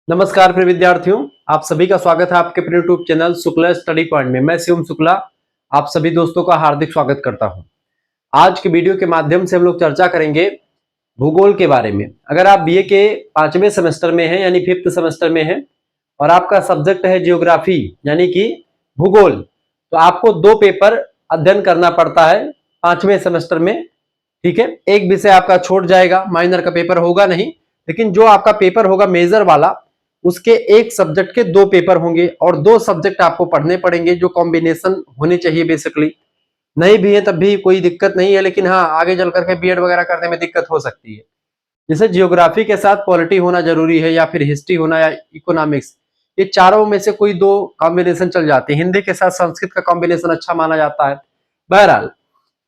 नमस्कार प्रिय विद्यार्थियों, आप सभी का स्वागत है आपके अपने YouTube channel Shukla study point में। मैं शिवम शुक्ला आप सभी दोस्तों का हार्दिक स्वागत करता हूं। आज के वीडियो के माध्यम से हम लोग चर्चा करेंगे भूगोल के बारे में। अगर आप बीए के 5वें सेमेस्टर में हैं यानी 5th सेमेस्टर में हैं और आपका सब्जेक्ट है जियोग्राफी यानी कि भूगोल, तो आपको 2 पेपर अध्ययन करना पड़ता है 5वें सेमेस्टर में। ठीक है, एक विषय आपका छूट जाएगा, माइनर का पेपर होगा नहीं, लेकिन जो आपका पेपर होगा मेजर वाला, उसके एक सब्जेक्ट के 2 पेपर होंगे और 2 सब्जेक्ट आपको पढ़ने पड़ेंगे जो कॉम्बिनेशन होने चाहिए। बेसिकली नहीं भी है तब भी कोई दिक्कत नहीं है, लेकिन हाँ आगे चल करके बीएड वगैरह करने में दिक्कत हो सकती है। जैसे जियोग्राफी के साथ पॉलिटी होना जरूरी है या फिर हिस्ट्री होना या इकोनॉमिक्स, ये चारों में से कोई 2 कॉम्बिनेशन चल जाते हैं। हिंदी के साथ संस्कृत का कॉम्बिनेशन अच्छा माना जाता है। बहरहाल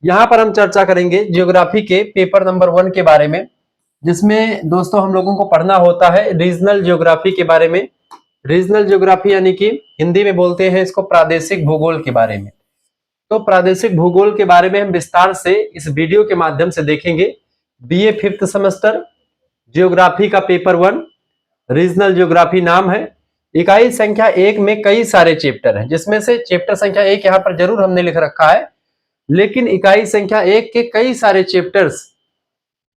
यहाँ पर हम चर्चा करेंगे जियोग्राफी के पेपर नंबर 1 के बारे में, जिसमें दोस्तों हम लोगों को पढ़ना होता है रीजनल ज्योग्राफी के बारे में। रीजनल ज्योग्राफी यानी कि हिंदी में बोलते हैं इसको प्रादेशिक भूगोल के बारे में। तो प्रादेशिक भूगोल के बारे में हम विस्तार से इस वीडियो के माध्यम से देखेंगे। बीए 5th सेमेस्टर ज्योग्राफी का पेपर 1 रीजनल ज्योग्राफी नाम है। इकाई संख्या 1 में कई सारे चैप्टर हैं, जिसमें से चैप्टर संख्या 1 यहाँ पर जरूर हमने लिख रखा है, लेकिन इकाई संख्या 1 के कई सारे चैप्टर्स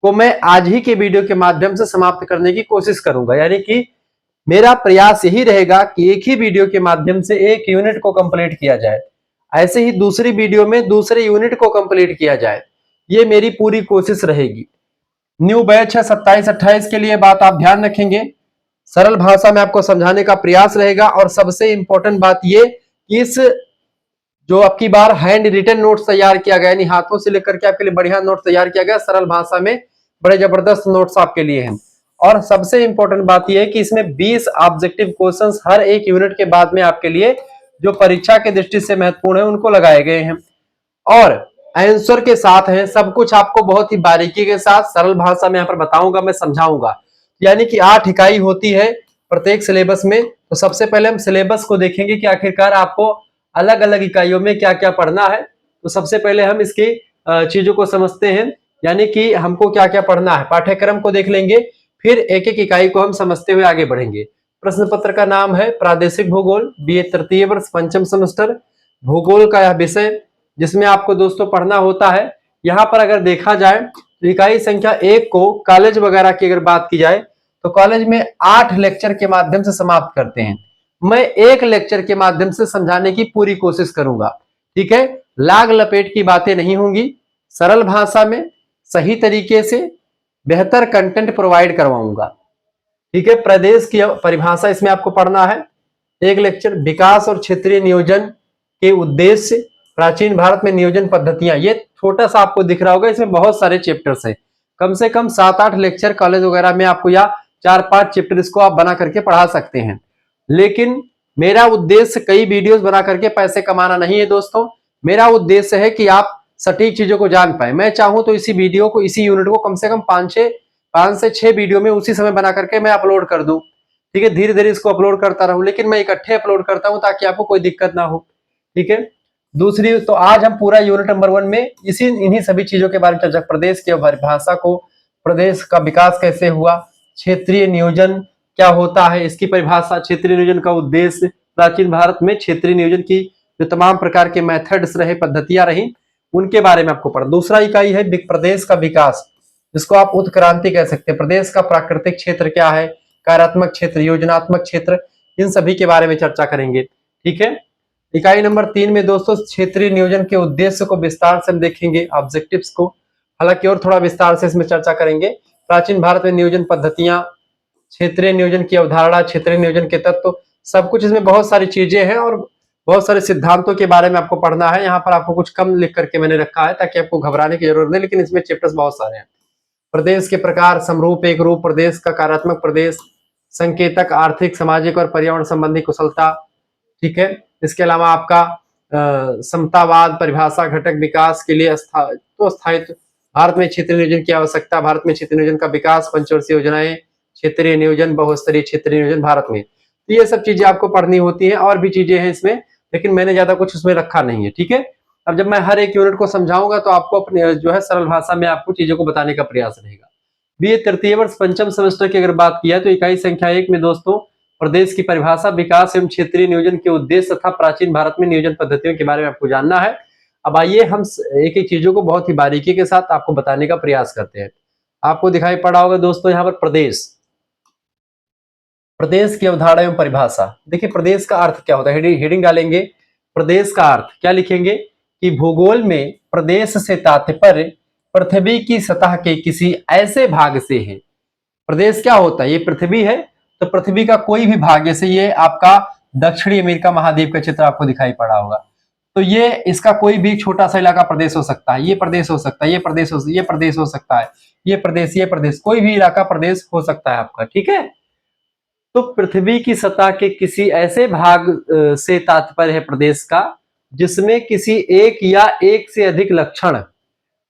को मैं आज ही के वीडियो के माध्यम से समाप्त करने की कोशिश करूंगा। यानी कि मेरा प्रयास यही रहेगा कि एक ही वीडियो के माध्यम से एक यूनिट को कंप्लीट किया जाए, ऐसे ही दूसरी वीडियो में दूसरे यूनिट को कंप्लीट किया जाए। ये मेरी पूरी कोशिश रहेगी। न्यू बैच है 27-28 के लिए, बात आप ध्यान रखेंगे। सरल भाषा में आपको समझाने का प्रयास रहेगा और सबसे इंपॉर्टेंट बात ये कि इस जो आपकी बार हैंड रिटन नोट्स तैयार किया गया, यानी हाथों से लेकर के आपके लिए बढ़िया नोट तैयार किया गया, सरल भाषा में बड़े जबरदस्त नोट्स आपके लिए हैं। और सबसे इंपॉर्टेंट बात यह है कि इसमें 20 ऑब्जेक्टिव क्वेश्चंस हर एक यूनिट के बाद में आपके लिए जो परीक्षा की दृष्टि से महत्वपूर्ण है उनको लगाए गए हैं और आंसर के साथ है। सब कुछ आपको बहुत ही बारीकी के साथ सरल भाषा में यहाँ पर बताऊंगा, मैं समझाऊंगा। यानी कि 8 इकाई होती है प्रत्येक सिलेबस में। तो सबसे पहले हम सिलेबस को देखेंगे कि आखिरकार आपको अलग अलग इकाइयों में क्या क्या पढ़ना है। तो सबसे पहले हम इसकी चीजों को समझते हैं, यानी कि हमको क्या क्या पढ़ना है। पाठ्यक्रम को देख लेंगे, फिर एक एक इकाई को हम समझते हुए आगे बढ़ेंगे। प्रश्न पत्र का नाम है प्रादेशिक भूगोल, बीए तृतीय वर्ष 5th सेमेस्टर, भूगोल का यह विषय जिसमें आपको दोस्तों पढ़ना होता है। यहाँ पर अगर देखा जाए तो इकाई संख्या 1 को कॉलेज वगैरह की अगर बात की जाए तो कॉलेज में 8 लेक्चर के माध्यम से समाप्त करते हैं। मैं एक लेक्चर के माध्यम से समझाने की पूरी कोशिश करूंगा। ठीक है, लाग लपेट की बातें नहीं होंगी, सरल भाषा में सही तरीके से बेहतर कंटेंट प्रोवाइड करवाऊंगा। ठीक है, प्रदेश की परिभाषा इसमें आपको पढ़ना है। एक लेक्चर विकास और क्षेत्रीय नियोजन के उद्देश्य, प्राचीन भारत में नियोजन पद्धतियां, ये छोटा सा आपको दिख रहा होगा, इसमें बहुत सारे चैप्टर्स हैं। कम से कम 7-8 लेक्चर कॉलेज वगैरह में आपको या 4-5 चैप्टर इसको आप बना करके पढ़ा सकते हैं। लेकिन मेरा उद्देश्य कई वीडियोस बना करके पैसे कमाना नहीं है दोस्तों। मेरा उद्देश्य है कि आप सटीक चीजों को जान पाए। मैं चाहूं तो इसी वीडियो को, इसी यूनिट को कम से कम 5 से 6 वीडियो में उसी समय बना करके मैं अपलोड कर दूं। ठीक है, धीरे धीरे इसको अपलोड करता रहूं, लेकिन मैं इकट्ठे अपलोड करता हूं ताकि आपको कोई दिक्कत ना हो। ठीक है, दूसरी तो आज हम पूरा यूनिट नंबर 1 में इन्हीं सभी चीजों के बारे में चर्चा, प्रदेश की परिभाषा को, प्रदेश का विकास कैसे हुआ, क्षेत्रीय नियोजन क्या होता है इसकी परिभाषा, क्षेत्रीय नियोजन का उद्देश्य, प्राचीन भारत में क्षेत्रीय नियोजन की जो तमाम प्रकार के मेथड्स रहे, पद्धतियां रही, उनके बारे में आपको पढ़ना। दूसरा इकाई है प्रदेश का विकास, जिसको आप उत्क्रांति कह सकते हैं। प्रदेश का प्राकृतिक क्षेत्र क्या है, कार्यात्मक क्षेत्र, योजनात्मक क्षेत्र, इन सभी के बारे में चर्चा करेंगे। ठीक है, इकाई नंबर 3 में दोस्तों क्षेत्रीय नियोजन के उद्देश्य को विस्तार से हम देखेंगे, ऑब्जेक्टिव्स को, हालांकि और थोड़ा विस्तार से इसमें चर्चा करेंगे। प्राचीन भारत में नियोजन पद्धतियां, क्षेत्रीय नियोजन की अवधारणा, क्षेत्रीय नियोजन के तत्व, सब कुछ इसमें बहुत सारी चीजें हैं और बहुत सारे सिद्धांतों के बारे में आपको पढ़ना है। यहाँ पर आपको कुछ कम लिख करके मैंने रखा है ताकि आपको घबराने की जरूरत नहीं, लेकिन इसमें चैप्टर्स बहुत सारे हैं। प्रदेश के प्रकार, समरूप, एक रूप प्रदेश का, कार्यात्मक प्रदेश, संकेतक, आर्थिक, सामाजिक और पर्यावरण संबंधी कुशलता। ठीक है, इसके अलावा आपका समतावाद, परिभाषा, घटक विकास के लिए स्थायित्व, भारत में क्षेत्रीय नियोजन की आवश्यकता, भारत में क्षेत्रीय नियोजन का विकास, पंचवर्षीय योजनाएं, क्षेत्रीय नियोजन, बहुस्तरीय क्षेत्रीय नियोजन भारत में। तो ये सब चीजें आपको पढ़नी होती है और भी चीजें हैं इसमें, लेकिन मैंने ज्यादा कुछ उसमें रखा नहीं है। ठीक है, अब जब मैं हर एक यूनिट को समझाऊंगा तो आपको अपने जो है सरल भाषा में आपको चीजों को बताने का प्रयास रहेगा। बीए तृतीय वर्ष पंचम सेमेस्टर की अगर बात किया तो इकाई संख्या 1 में दोस्तों प्रदेश की परिभाषा, विकास एवं क्षेत्रीय नियोजन के उद्देश्य तथा प्राचीन भारत में नियोजन पद्धतियों के बारे में आपको जानना है। अब आइए हम एक एक चीजों को बहुत ही बारीकी के साथ आपको बताने का प्रयास करते हैं। आपको दिखाई पड़ा होगा दोस्तों यहाँ पर प्रदेश, प्रदेश की अवधारणा एवं परिभाषा। देखिए प्रदेश का अर्थ क्या होता है, हेडिंग डालेंगे प्रदेश का अर्थ, क्या लिखेंगे कि भूगोल में प्रदेश से तात्पर्य पृथ्वी की सतह के किसी ऐसे भाग से है। प्रदेश क्या होता है, ये पृथ्वी है तो पृथ्वी का कोई भी भाग, जैसे ये आपका दक्षिणी अमेरिका महाद्वीप का चित्र आपको दिखाई पड़ा होगा, तो ये इसका कोई भी छोटा सा इलाका प्रदेश हो सकता है, ये प्रदेश हो सकता है, ये प्रदेश हो सकता है, ये प्रदेश, कोई भी इलाका प्रदेश हो सकता है आपका, ठीक है। तो पृथ्वी की सतह के किसी ऐसे भाग से तात्पर्य है प्रदेश का जिसमें किसी एक या एक से अधिक लक्षण,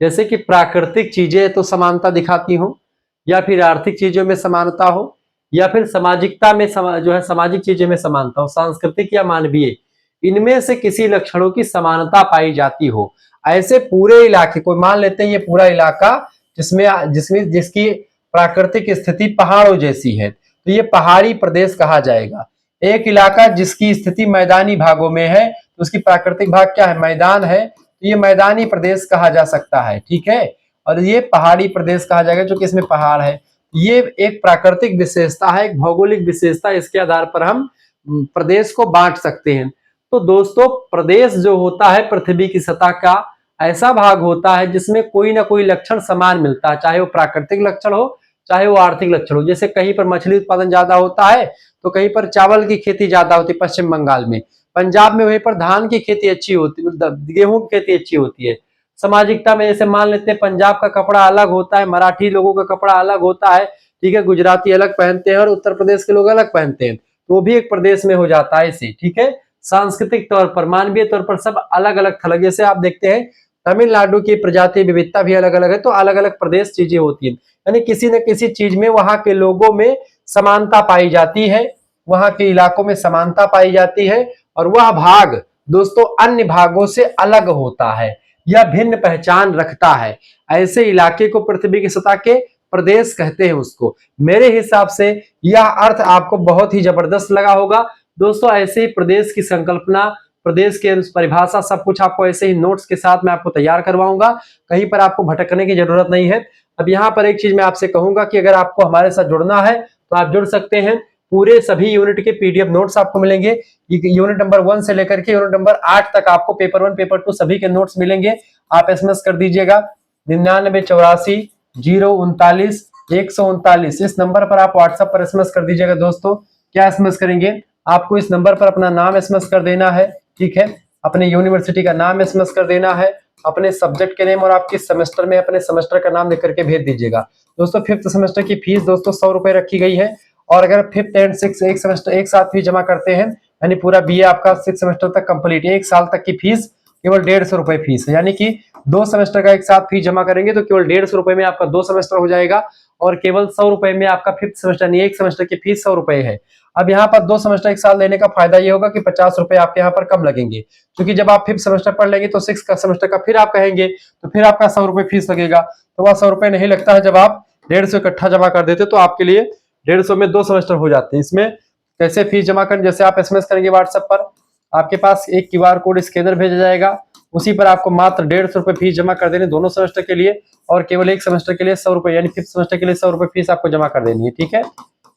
जैसे कि प्राकृतिक चीजें तो समानता दिखाती हो, या फिर आर्थिक चीजों में समानता हो, या फिर सामाजिकता में जो है सामाजिक चीजों में समानता हो, सांस्कृतिक या मानवीय, इनमें से किसी लक्षणों की समानता पाई जाती हो, ऐसे पूरे इलाके को मान लेते हैं। ये पूरा इलाका जिसकी प्राकृतिक स्थिति पहाड़ों जैसी है तो ये पहाड़ी प्रदेश कहा जाएगा। एक इलाका जिसकी स्थिति मैदानी भागों में है तो उसकी प्राकृतिक भाग क्या है, मैदान है, तो ये मैदानी प्रदेश कहा जा सकता है, ठीक है। और ये पहाड़ी प्रदेश कहा जाएगा जो कि इसमें पहाड़ है। ये एक प्राकृतिक विशेषता है, एक भौगोलिक विशेषता, इसके आधार पर हम प्रदेश को बांट सकते हैं। तो दोस्तों प्रदेश जो होता है पृथ्वी की सतह का ऐसा भाग होता है जिसमें कोई ना कोई लक्षण समान मिलता है, चाहे वो प्राकृतिक लक्षण हो चाहे वो आर्थिक लक्षण हो। जैसे कहीं पर मछली उत्पादन ज्यादा होता है तो कहीं पर चावल की खेती ज्यादा होती है, पश्चिम बंगाल में, पंजाब में वहीं पर धान की खेती अच्छी होती है, गेहूं की खेती अच्छी होती है। सामाजिकता में जैसे मान लेते हैं पंजाब का कपड़ा अलग होता है, मराठी लोगों का कपड़ा अलग होता है, ठीक है, गुजराती अलग पहनते हैं और उत्तर प्रदेश के लोग अलग पहनते हैं, तो वो भी एक प्रदेश में हो जाता है इसे, ठीक है। सांस्कृतिक तौर पर, मानवीय तौर पर सब अलग अलग थलग, जैसे आप देखते हैं तमिलनाडु की प्रजाति विविधता भी अलग अलग है, तो अलग अलग प्रदेश चीजें होती है, यानी किसी न किसी चीज में वहां के लोगों में समानता पाई जाती है, वहां के इलाकों में समानता पाई जाती है, और वह भाग दोस्तों अन्य भागों से अलग होता है या भिन्न पहचान रखता है। ऐसे इलाके को पृथ्वी की सतह के प्रदेश कहते हैं उसको। मेरे हिसाब से यह अर्थ आपको बहुत ही जबरदस्त लगा होगा दोस्तों। ऐसे ही प्रदेश की संकल्पना, प्रदेश की परिभाषा, सब कुछ आपको ऐसे ही नोट्स के साथ मैं आपको तैयार करवाऊंगा, कहीं पर आपको भटकने की जरूरत नहीं है। अब यहाँ पर एक चीज मैं आपसे कहूंगा कि अगर आपको हमारे साथ जुड़ना है तो आप जुड़ सकते हैं। पूरे सभी यूनिट के पीडीएफ नोट्स आपको मिलेंगे, यूनिट नंबर 1 से लेकर के यूनिट नंबर 8 तक आपको पेपर 1 पेपर 2 सभी के नोट्स मिलेंगे। आप एसएमएस कर दीजिएगा 9984099139, इस नंबर पर आप व्हाट्सएप पर एसएमएस कर दीजिएगा दोस्तों। क्या एसएमएस करेंगे, आपको इस नंबर पर अपना नाम एसएमएस कर देना है, ठीक है, अपने यूनिवर्सिटी का नाम एसएमएस कर देना है, अपने सब्जेक्ट के नेम और आप किस सेमेस्टर में अपने सेमेस्टर का नाम लिख करके भेज दीजिएगा दोस्तों। 5th सेमेस्टर की फीस दोस्तों 100 रुपए रखी गई है, और अगर 5th एंड 6th एक सेमेस्टर एक साथ फीस जमा करते हैं, यानी पूरा बीए आपका 6 सेमेस्टर तक कंप्लीट, एक साल तक की फीस केवल 150 रुपए फीस है, यानी कि 2 सेमेस्टर का एक साथ फीस जमा करेंगे तो केवल 150 रुपए में आपका 2 सेमेस्टर हो जाएगा, और केवल 100 रुपए में आपका 5th सेमेस्टर, यानी एक सेमेस्टर की फीस 100 रुपए है। अब यहाँ पर 2 सेमेस्टर एक साल लेने का फायदा ये होगा कि 50 रुपए आपके यहाँ पर कम लगेंगे, क्योंकि जब आप 5th सेमेस्टर पढ़ लेंगे तो 6th का सेमेस्टर का फिर आप कहेंगे तो फिर आपका 100 रुपए फीस लगेगा, तो वह 100 रुपए नहीं लगता है जब आप 150 इकट्ठा जमा कर देते, तो आपके लिए 150 में 2 सेमेस्टर हो जाते हैं। इसमें कैसे फीस जमा करें, जैसे आप एसएमएस करेंगे व्हाट्सएप पर, आपके पास एक क्यूआर कोड स्कैनर भेजा जाएगा, उसी पर आपको मात्र 150 रुपए फीस जमा कर देनी दोनों सेमेस्टर के लिए, और केवल एक सेमेस्टर के लिए 100 रुपए, यानी 5th सेमेस्टर के लिए 100 रुपए फीस आपको जमा कर देनी है, ठीक है।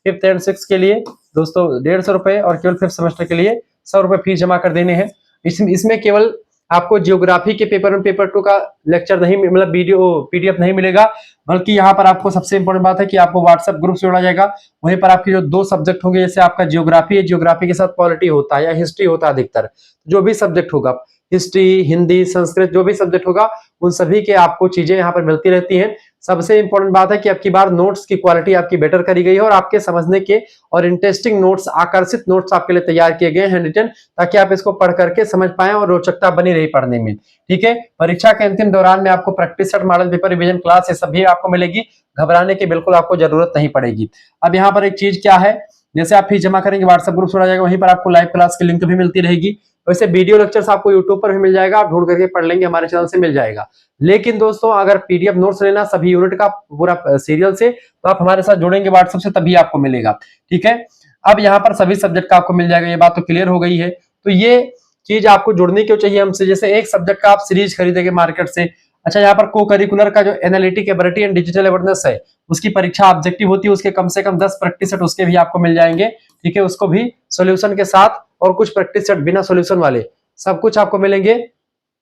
5th एंड 6th के लिए दोस्तों 150 रुपए, और केवल 5th सेमेस्टर के लिए 100 रुपए फीस जमा कर देने हैं। इसमें केवल आपको जियोग्राफी के पेपर 1 पेपर 2 का लेक्चर नहीं, मतलब वीडियो पीडीएफ नहीं मिलेगा, बल्कि यहाँ पर आपको सबसे इंपॉर्टेंट बात है कि आपको व्हाट्सएप ग्रुप से जोड़ा जाएगा। वहीं पर आपके जो 2 सब्जेक्ट होंगे, जैसे आपका जियोग्राफी है, जियोग्राफी के साथ पॉलिटी होता है या हिस्ट्री होता है, अधिकतर जो भी सब्जेक्ट होगा, हिस्ट्री, हिंदी, संस्कृत, जो भी सब्जेक्ट होगा, उन सभी के आपको चीजें यहाँ पर मिलती रहती हैं। सबसे इंपॉर्टेंट बात है कि आपकी बार नोट्स की क्वालिटी आपकी बेटर करी गई है, और आपके समझने के और इंटरेस्टिंग नोट्स, आकर्षित नोट्स आपके लिए तैयार किए गए हैं रिटन, ताकि आप इसको पढ़ करके समझ पाएं और रोचकता बनी रही पढ़ने में, ठीक है। परीक्षा के अंतिम दौरान में आपको practice set, model paper, revision class, ये सभी आपको मिलेगी, घबराने की बिल्कुल आपको जरूरत नहीं पड़ेगी। अब यहाँ पर एक चीज क्या है, जैसे आप फीस जमा करेंगे व्हाट्सएप ग्रुप छोड़ा जाएगा, वहीं पर आपको लाइव क्लास की लिंक भी मिलती रहेगी, वैसे वीडियो लेक्चर्स आपको यूट्यूब पर भी मिल जाएगा, आप ढूंढ करके पढ़ लेंगे, हमारे चैनल से मिल जाएगा। लेकिन दोस्तों अगर पीडीएफ नोट्स लेना सभी यूनिट का पूरा सीरियल से, तो आप हमारे साथ जुड़ेंगे व्हाट्सएप से, तभी आपको मिलेगा। ठीक है, अब यहाँ पर सभी सब्जेक्ट का आपको मिल जाएगा, ये बात तो क्लियर हो गई है। तो ये चीज आपको जुड़नी क्यों चाहिए हमसे, जैसे एक सब्जेक्ट का आप सीरीज खरीदेंगे मार्केट से। अच्छा, यहाँ पर को करिकुलर का जो analytic ability and digital awareness है, उसकी परीक्षा ऑब्जेक्टिव होती है, उसके कम से कम 10 प्रैक्टिस सेट उसके भी आपको मिल जाएंगे। ठीक है, उसको भी सॉल्यूशन के साथ, और कुछ प्रैक्टिस सेट बिना सॉल्यूशन वाले, सब कुछ आपको मिलेंगे।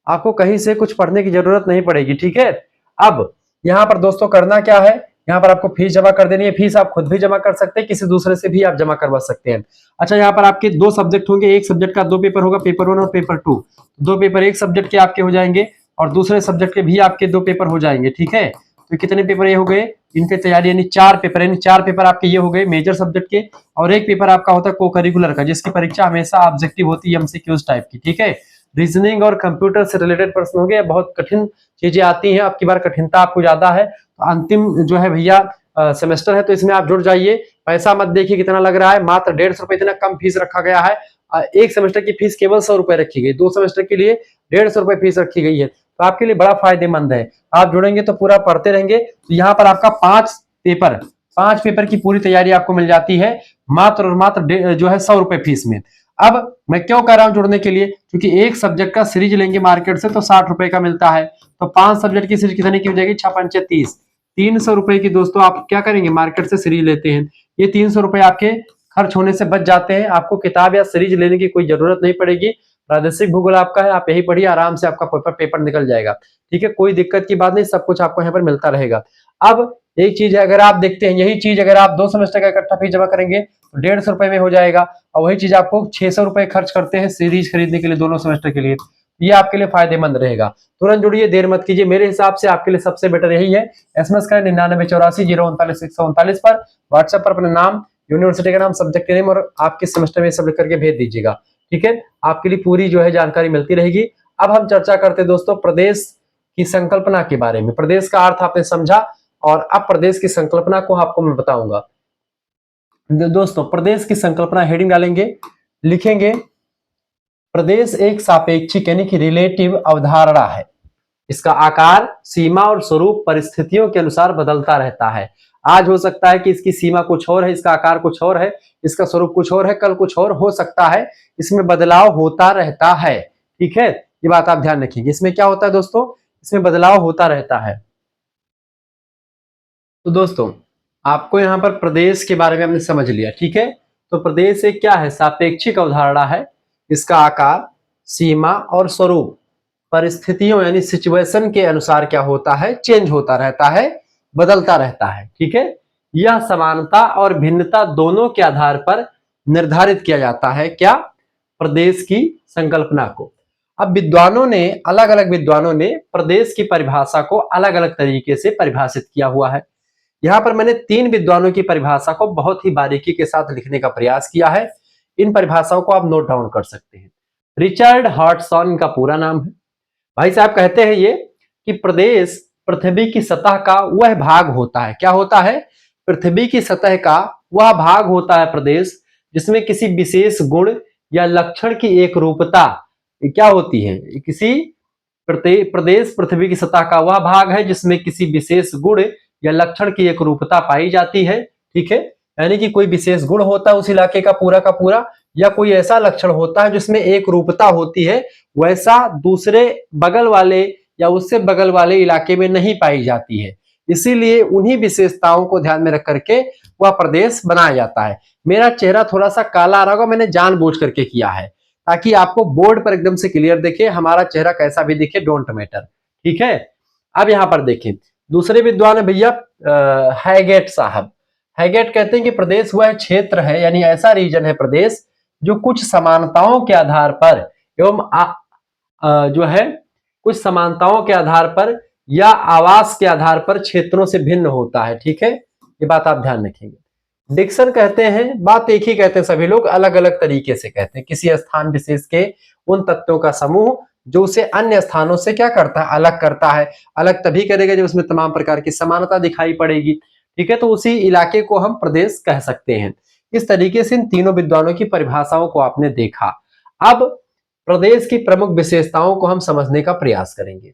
आपको कहीं से कुछ पढ़ने की जरूरत नहीं पड़ेगी। ठीक है, अब यहाँ पर दोस्तों करना क्या है, यहाँ पर आपको फीस जमा कर देनी है। फीस आप खुद भी जमा कर सकते हैं, किसी दूसरे से भी आप जमा करवा सकते हैं। अच्छा, यहाँ पर आपके 2 सब्जेक्ट होंगे, एक सब्जेक्ट का 2 पेपर होगा, पेपर 1 और पेपर 2। 2 पेपर एक सब्जेक्ट के आपके हो जाएंगे, और दूसरे सब्जेक्ट के भी आपके 2 पेपर हो जाएंगे। ठीक है, तो कितने पेपर ये हो गए इनके तैयारी, यानी 4 पेपर, यानी 4 पेपर आपके ये हो गए मेजर सब्जेक्ट के, और एक पेपर आपका होता है को करिकुलर का, जिसकी परीक्षा हमेशा ऑब्जेक्टिव होती है, एमसीक्यूज टाइप की। ठीक है, रीजनिंग और कंप्यूटर से रिलेटेड प्रश्न हो गए, बहुत कठिन चीजें आती हैं, आपकी बार कठिनता आपको ज्यादा है। तो अंतिम जो है भैया सेमेस्टर है, तो इसमें आप जुड़ जाइए। पैसा मत देखिए कितना लग रहा है, मात्र 150 रुपए, इतना कम फीस रखा गया है। एक सेमेस्टर की फीस केवल 100 रुपए रखी गई, 2 सेमेस्टर के लिए 150 रुपए फीस रखी गई है। तो आपके लिए बड़ा फायदेमंद है, आप जुड़ेंगे तो पूरा पढ़ते रहेंगे। तो यहाँ पर आपका 5 पेपर की पूरी तैयारी आपको मिल जाती है, मात्र और मात्र जो है 100 रुपए फीस में। अब मैं क्यों कह रहा हूं जुड़ने के लिए, क्योंकि एक सब्जेक्ट का सीरीज लेंगे मार्केट से तो 60 रुपए का मिलता है, तो 5 सब्जेक्ट की सीरीज कितने की हो जाएगी, 6 30, 300 रुपए की दोस्तों आप क्या करेंगे, मार्केट से सीरीज लेते हैं, ये 300 रुपए आपके खर्च होने से बच जाते हैं। आपको किताब या सीरीज लेने की कोई जरूरत नहीं पड़ेगी। प्रादेशिक भूगोल आपका है, आप यही पढ़िए, आराम से आपका पेपर निकल जाएगा। ठीक है, कोई दिक्कत की बात नहीं, सब कुछ आपको यहाँ पर मिलता रहेगा। अब एक चीज है, अगर आप देखते हैं यही चीज अगर आप 2 सेमेस्टर का इकट्ठा फीस जमा करेंगे तो 150 रुपए में हो जाएगा, और वही चीज आपको 600 रुपए खर्च करते हैं सीरीज खरीदने के लिए दोनों सेमेस्टर के लिए, ये आपके लिए फायदेमंद रहेगा। तुरंत जुड़िए, देर मत कीजिए, मेरे हिसाब से आपके लिए सबसे बेटर यही है। एसएमएस करें 9984 पर, व्हाट्सएप पर अपने नाम, यूनिवर्सिटी का नाम, सब्जेक्ट के नेम और आप किस सेमेस्टर में सब लिख करके भेज दीजिएगा। ठीक है, आपके लिए पूरी जो है जानकारी मिलती रहेगी। अब हम चर्चा करते हैं दोस्तों प्रदेश की संकल्पना के बारे में। प्रदेश का अर्थ आपने समझा, और अब प्रदेश की संकल्पना को आपको मैं बताऊंगा। दोस्तों प्रदेश की संकल्पना हेडिंग डालेंगे, लिखेंगे प्रदेश एक सापेक्षिक यानी कि रिलेटिव अवधारणा है। इसका आकार, सीमा और स्वरूप परिस्थितियों के अनुसार बदलता रहता है। आज हो सकता है कि इसकी सीमा कुछ और है, इसका आकार कुछ और है, इसका स्वरूप कुछ और है, कल कुछ और हो सकता है, इसमें बदलाव होता रहता है। ठीक है, ये बात आप ध्यान रखिएगा। इसमें क्या होता है दोस्तों, इसमें बदलाव होता रहता है। तो दोस्तों आपको यहाँ पर प्रदेश के बारे में हमने समझ लिया। ठीक है, तो प्रदेश एक क्या है, सापेक्षिक अवधारणा है। इसका आकार, सीमा और स्वरूप परिस्थितियों यानी सिचुएशन के अनुसार क्या होता है, चेंज होता रहता है, बदलता रहता है। ठीक है, यह समानता और भिन्नता दोनों के आधार पर निर्धारित किया जाता है, क्या, प्रदेश की संकल्पना को। अब विद्वानों ने, अलग अलग विद्वानों ने प्रदेश की परिभाषा को अलग अलग तरीके से परिभाषित किया हुआ है। यहाँ पर मैंने 3 विद्वानों की परिभाषा को बहुत ही बारीकी के साथ लिखने का प्रयास किया है। इन परिभाषाओं को आप नोट डाउन कर सकते हैं। रिचर्ड हॉटसन इनका पूरा नाम है। भाई साहब कहते हैं ये कि प्रदेश पृथ्वी की सतह का वह भाग होता है, क्या होता है, पृथ्वी की सतह का वह भाग होता है प्रदेश, जिसमें किसी विशेष गुण या लक्षण की एक रूपता क्या होती है, किसी प्रदेश पृथ्वी की सतह का वह भाग है जिसमें किसी विशेष गुण या लक्षण की एक रूपता पाई जाती है। ठीक है, यानी कि कोई विशेष गुण होता है उस इलाके का पूरा, या कोई ऐसा लक्षण होता है जिसमें एक रूपता होती है, वैसा दूसरे बगल वाले या उससे बगल वाले इलाके में नहीं पाई जाती है। इसीलिए उन्हीं विशेषताओं को ध्यान में रख करके वह प्रदेश बनाया जाता है। मेरा चेहरा थोड़ा सा काला आ रहा होगा, मैंने जानबूझ करके किया है ताकि आपको बोर्ड पर एकदम से क्लियर दिखे, हमारा चेहरा कैसा भी दिखे डोंट मैटर। ठीक है, अब यहां पर देखें, दूसरे विद्वान है भैया हैगेट साहब। हैगेट कहते हैं कि प्रदेश वह क्षेत्र है, यानी ऐसा रीजन है प्रदेश जो कुछ समानताओं के आधार पर एवं जो है कुछ समानताओं के आधार पर या आवास के आधार पर क्षेत्रों से भिन्न होता है। ठीक है, ये बात आप ध्यान रखेंगे। डिक्शन कहते हैं, बात एक ही कहते हैं, सभी लोग अलग अलग तरीके से कहते हैं, किसी स्थान विशेष के उन तत्वों का समूह जो उसे अन्य स्थानों से क्या करता है, अलग करता है। अलग तभी करेगा जब उसमें तमाम प्रकार की समानता दिखाई पड़ेगी। ठीक है, तो उसी इलाके को हम प्रदेश कह सकते हैं। इस तरीके से इन तीनों विद्वानों की परिभाषाओं को आपने देखा। अब प्रदेश की प्रमुख विशेषताओं को हम समझने का प्रयास करेंगे।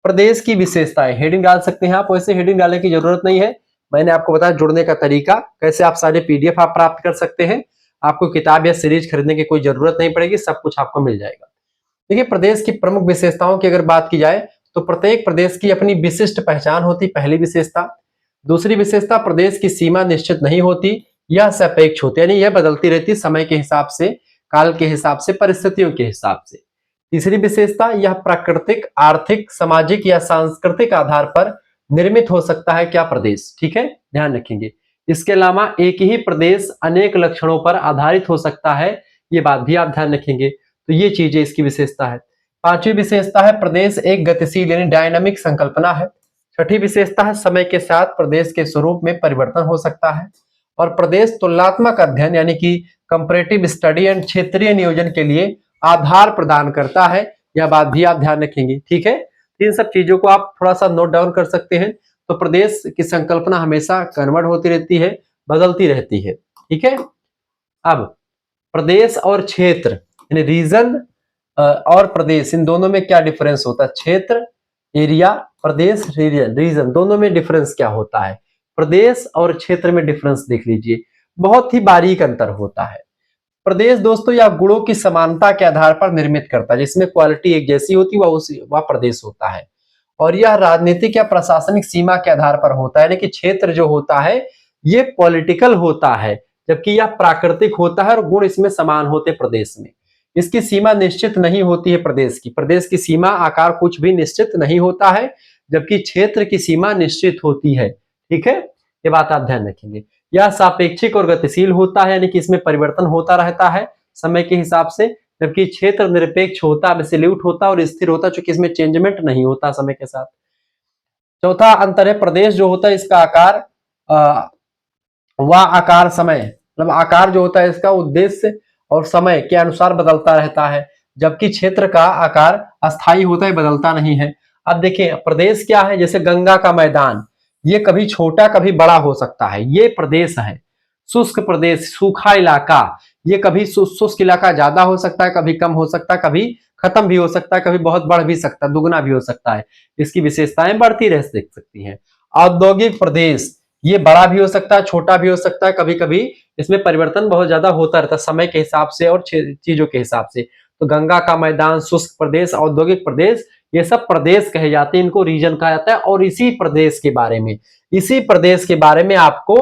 प्रदेश की विशेषताएं हेडिंग डाल सकते हैं आप, वैसे हेडिंग डालने की जरूरत नहीं है। मैंने आपको बताया जुड़ने का तरीका, कैसे आप सारे पीडीएफ आप प्राप्त कर सकते हैं। आपको किताब या सीरीज खरीदने की कोई जरूरत नहीं पड़ेगी, सब कुछ आपको मिल जाएगा। देखिए, प्रदेश की प्रमुख विशेषताओं की अगर बात की जाए तो प्रत्येक प्रदेश की अपनी विशिष्ट पहचान होती, पहली विशेषता। दूसरी विशेषता, प्रदेश की सीमा निश्चित नहीं होती, यह सापेक्ष होती, यानी यह बदलती रहती समय के हिसाब से, काल के हिसाब से, परिस्थितियों के हिसाब से। तीसरी विशेषता, यह प्राकृतिक, आर्थिक, सामाजिक या सांस्कृतिक आधार पर निर्मित हो सकता है क्या प्रदेश, ठीक है, ध्यान रखेंगे। इसके अलावा एक ही प्रदेश अनेक लक्षणों पर आधारित हो सकता है, ये बात भी आप ध्यान रखेंगे। तो ये चीजें इसकी विशेषता है। पांचवी विशेषता है, प्रदेश एक गतिशील यानी डायनामिक संकल्पना है। छठी विशेषता है, समय के साथ प्रदेश के स्वरूप में परिवर्तन हो सकता है। और प्रदेश तुलनात्मक अध्ययन यानी कि कंपैरेटिव स्टडी एंड क्षेत्रीय नियोजन के लिए आधार प्रदान करता है, यह बात भी आप ध्यान रखेंगे, ठीक है। इन सब चीजों को आप थोड़ा सा नोट डाउन कर सकते हैं। तो प्रदेश की संकल्पना हमेशा कन्वर्ट होती रहती है, बदलती रहती है, ठीक है। अब प्रदेश और क्षेत्र यानी रीजन और प्रदेश, इन दोनों में क्या डिफरेंस होता है? क्षेत्र एरिया, प्रदेश रीजन, रीजन, दोनों में डिफरेंस क्या होता है? प्रदेश और क्षेत्र में डिफरेंस देख लीजिए, बहुत ही बारीक अंतर होता है। प्रदेश दोस्तों या गुणों की समानता के आधार पर निर्मित करता है, जिसमें क्वालिटी एक जैसी होती है वह प्रदेश होता है। और यह राजनीतिक या प्रशासनिक सीमा के आधार पर होता है, यानी कि क्षेत्र जो होता है ये पॉलिटिकल होता है, जबकि यह प्राकृतिक होता है और गुण इसमें समान होते प्रदेश में। इसकी सीमा निश्चित नहीं होती है प्रदेश की सीमा आकार कुछ भी निश्चित नहीं होता है, जबकि क्षेत्र की सीमा निश्चित होती है, ठीक है, ये बात आप ध्यान रखेंगे। यह सापेक्षिक और गतिशील होता है, यानी कि इसमें परिवर्तन होता रहता है समय के हिसाब से, जबकि क्षेत्र निरपेक्ष होता, एब्सोल्यूट होता और स्थिर होता, चूंकि इसमें चेंजमेंट नहीं होता समय के साथ। चौथा अंतर है, प्रदेश जो होता है इसका आकार वह आकार समय, मतलब आकार जो होता है इसका उद्देश्य और समय के अनुसार बदलता रहता है, जबकि क्षेत्र का आकार अस्थायी होता है, बदलता नहीं है। अब देखिए प्रदेश क्या है, जैसे गंगा का मैदान, ये कभी छोटा कभी बड़ा हो सकता है, ये प्रदेश है। शुष्क प्रदेश, सूखा इलाका, ये कभी शुष्क इलाका ज्यादा हो सकता है, कभी कम हो सकता है, कभी खत्म भी हो सकता है, कभी बहुत बढ़ भी सकता है, दुगना भी हो सकता है, इसकी विशेषताएं बढ़ती रह सकती हैं। औद्योगिक प्रदेश, ये बड़ा भी हो सकता है, छोटा भी हो सकता है, कभी कभी इसमें परिवर्तन बहुत ज्यादा होता रहता है समय के हिसाब से और चीजों के हिसाब से। तो गंगा का मैदान, शुष्क प्रदेश, औद्योगिक प्रदेश, ये सब प्रदेश कहे जाते हैं, इनको रीजन कहा जाता है। और इसी प्रदेश के बारे में आपको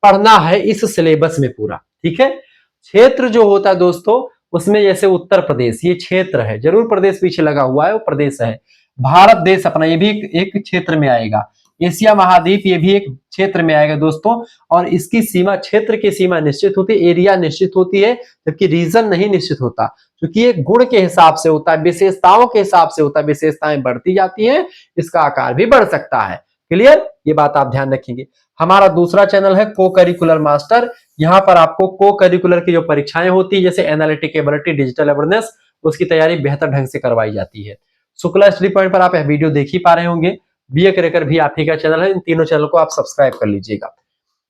पढ़ना है इस सिलेबस में पूरा, ठीक है। क्षेत्र जो होता है दोस्तों, उसमें जैसे उत्तर प्रदेश ये क्षेत्र है, जरूर प्रदेश पीछे लगा हुआ है, वो प्रदेश है। भारत देश अपना, ये भी एक क्षेत्र में आएगा। एशिया महाद्वीप, ये भी एक क्षेत्र में आएगा दोस्तों। और इसकी सीमा, क्षेत्र की सीमा निश्चित होती है, एरिया निश्चित होती है, जबकि रीजन नहीं निश्चित होता, क्योंकि ये गुण के हिसाब से होता है, विशेषताओं के हिसाब से होता है, विशेषताएं बढ़ती जाती हैं, इसका आकार भी बढ़ सकता है। क्लियर, ये बात आप ध्यान रखेंगे। हमारा दूसरा चैनल है को करिकुलर मास्टर, यहाँ पर आपको को करिकुलर की जो परीक्षाएं होती है, जैसे एनालिटिक एबिलिटी, डिजिटल अवेयरनेस, उसकी तैयारी बेहतर ढंग से करवाई जाती है। शुक्ला स्टडी पॉइंट पर आप यह वीडियो देख ही पा रहे होंगे, बीए करेकर भी आप ही का चैनल है, इन तीनों चैनल को आप सब्सक्राइब कर लीजिएगा।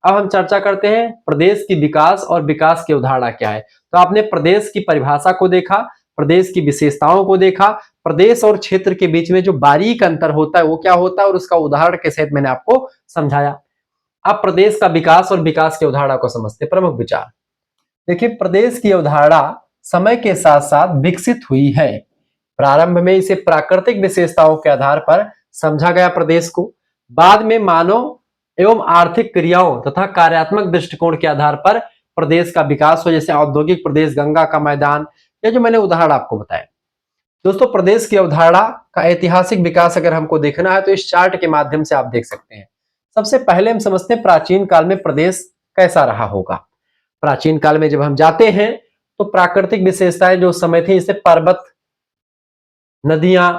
अब हम चर्चा करते हैं प्रदेश की विकास और विकास की अवधारणा क्या है। तो आपने प्रदेश की परिभाषा को देखा, प्रदेश की विशेषताओं को देखा, प्रदेश और क्षेत्र के बीच में जो बारीक अंतर होता है वो क्या होता है, और उसका उदाहरण के सहित मैंने आपको समझाया। अब प्रदेश का विकास और विकास की अवधारणा को समझते, प्रमुख विचार। देखिए, प्रदेश की अवधारणा समय के साथ साथ विकसित हुई है। प्रारंभ में इसे प्राकृतिक विशेषताओं के आधार पर समझा गया प्रदेश को, बाद में मानव एवं आर्थिक क्रियाओं तथा कार्यात्मक दृष्टिकोण के आधार पर प्रदेश का विकास हो, जैसे औद्योगिक प्रदेश, गंगा का मैदान, या जो मैंने उदाहरण आपको बताया। दोस्तों, प्रदेश की अवधारणा का ऐतिहासिक विकास अगर हमको देखना है तो इस चार्ट के माध्यम से आप देख सकते हैं। सबसे पहले हम समझते हैं प्राचीन काल में प्रदेश कैसा रहा होगा। प्राचीन काल में जब हम जाते हैं तो प्राकृतिक विशेषताएं जो समय थी, जैसे पर्वत, नदियां,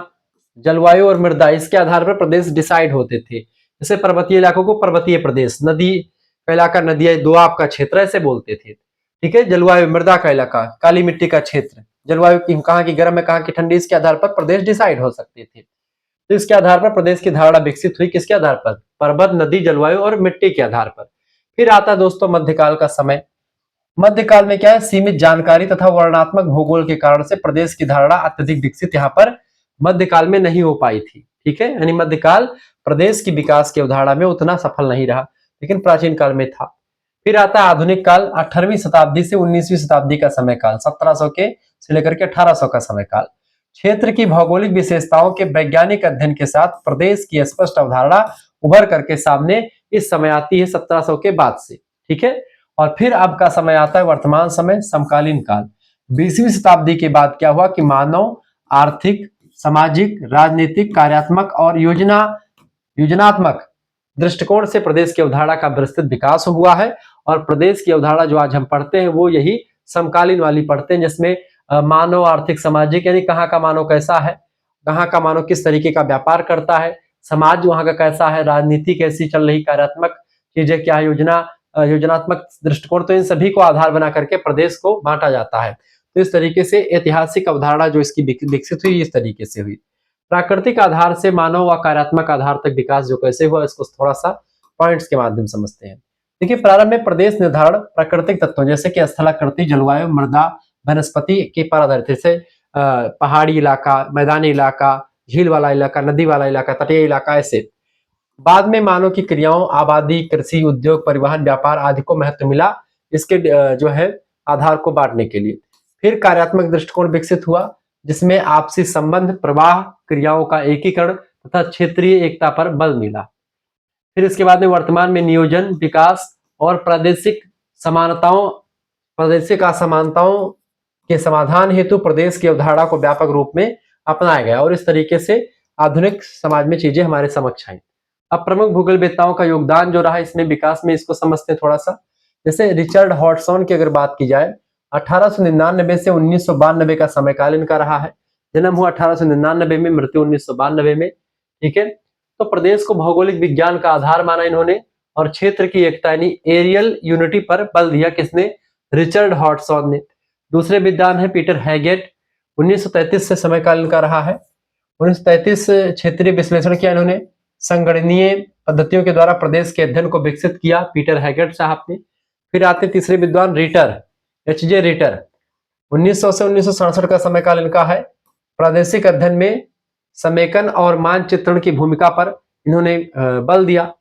जलवायु और मृदा, इसके आधार पर प्रदेश डिसाइड होते थे। जैसे पर्वतीय इलाकों को पर्वतीय प्रदेश, नदी का इलाका नदिया दोआब का क्षेत्र ऐसे बोलते थे, ठीक है। जलवायु, मृदा का इलाका, काली मिट्टी का क्षेत्र, जलवायु की कहाँ की गर्म है कहाँ की ठंडी, इसके आधार पर प्रदेश डिसाइड हो सकते थे। तो इसके आधार पर प्रदेश की धारणा विकसित हुई, किसके आधार पर? पर्वत, नदी, जलवायु और मिट्टी के आधार पर। फिर आता दोस्तों मध्यकाल का समय। मध्यकाल में क्या है, सीमित जानकारी तथा वर्णनात्मक भूगोल के कारण से प्रदेश की धारणा अत्यधिक विकसित यहाँ पर मध्यकाल में नहीं हो पाई थी। ठीक है, यानी मध्यकाल प्रदेश की विकास की अवधारणा में उतना सफल नहीं रहा, लेकिन प्राचीन काल में था। फिर आता है आधुनिक काल, 18वीं शताब्दी से 19वीं शताब्दी का समय काल, 1700 के से लेकर के 1800 का समय काल। क्षेत्र की भौगोलिक विशेषताओं के वैज्ञानिक अध्ययन के साथ प्रदेश की स्पष्ट अवधारणा उभर करके सामने इस समय आती है 1700 के बाद से। ठीक है, और फिर अब का समय आता है वर्तमान समय, समकालीन काल। 20वीं शताब्दी के बाद क्या हुआ कि मानव आर्थिक, सामाजिक, राजनीतिक, कार्यात्मक और योजनात्मक दृष्टिकोण से प्रदेश की अवधारणा का विस्तृत विकास हुआ है। और प्रदेश की अवधारणा जो आज हम पढ़ते हैं वो यही समकालीन वाली पढ़ते हैं, जिसमें मानव, आर्थिक, सामाजिक, यानी कहाँ का मानव कैसा है, कहाँ का मानव किस तरीके का व्यापार करता है, समाज वहां का कैसा है, राजनीति कैसी चल रही, कार्यात्मक चीजें क्या है, योजनात्मक दृष्टिकोण, तो इन सभी को आधार बना करके प्रदेश को बांटा जाता है। तो इस तरीके से ऐतिहासिक अवधारणा जो इसकी विकसित हुई इस तरीके से हुई। प्राकृतिक आधार से मानव व कार्यात्मक आधार तक विकास जो कैसे हुआ, इसको थोड़ा सा पॉइंट्स के माध्यम से समझते हैं। देखिए, प्रारंभ में प्रदेश निर्धारण प्राकृतिक तत्वों जैसे कि स्थलाकृति, जलवायु, मृदा, वनस्पति के पर आधारित, जैसे पहाड़ी इलाका, मैदानी इलाका, झील वाला इलाका, नदी वाला इलाका, तटीय इलाका, ऐसे। बाद में मानव की क्रियाओं, आबादी, कृषि, उद्योग, परिवहन, व्यापार आदि को महत्व मिला इसके जो है आधार को बांटने के लिए। फिर कार्यात्मक दृष्टिकोण विकसित हुआ, जिसमें आपसी संबंध, प्रवाह, क्रियाओं का एकीकरण तथा क्षेत्रीय एकता पर बल मिला। फिर इसके बाद में वर्तमान में नियोजन, विकास और प्रादेशिक असमानताओं के समाधान हेतु प्रदेश की अवधारणा को व्यापक रूप में अपनाया गया और इस तरीके से आधुनिक समाज में चीजें हमारे समक्ष आई। अब प्रमुख भूगोलवेत्ताओं का योगदान जो रहा इसमें विकास में, इसको समझते हैं थोड़ा सा। जैसे रिचर्ड हॉटसन की अगर बात की जाए, 1899 से 1992 का समयकाल इनका रहा है। जन्म हुआ 1899 में, मृत्यु 1992 में। ठीक है, तो प्रदेश को भौगोलिक विज्ञान का आधार माना इन्होंने और क्षेत्र की एकता यानी एरियल यूनिटी पर बल दिया। किसने? रिचर्ड हॉटसन ने। दूसरे विद्वान है पीटर हैगेट, 1933 से समयकाल इनका रहा है। 1933 क्षेत्रीय विश्लेषण किया इन्होंने, संगणनीय पद्धतियों के द्वारा प्रदेश के अध्ययन को विकसित किया पीटर हैगेट साहब ने। फिर आते तीसरे विद्वान रीटर, एच.जे. रीटर, 1900 से 1967 का समयकाल इनका है। प्रादेशिक अध्ययन में समेकन और मानचित्रण की भूमिका पर इन्होंने बल दिया।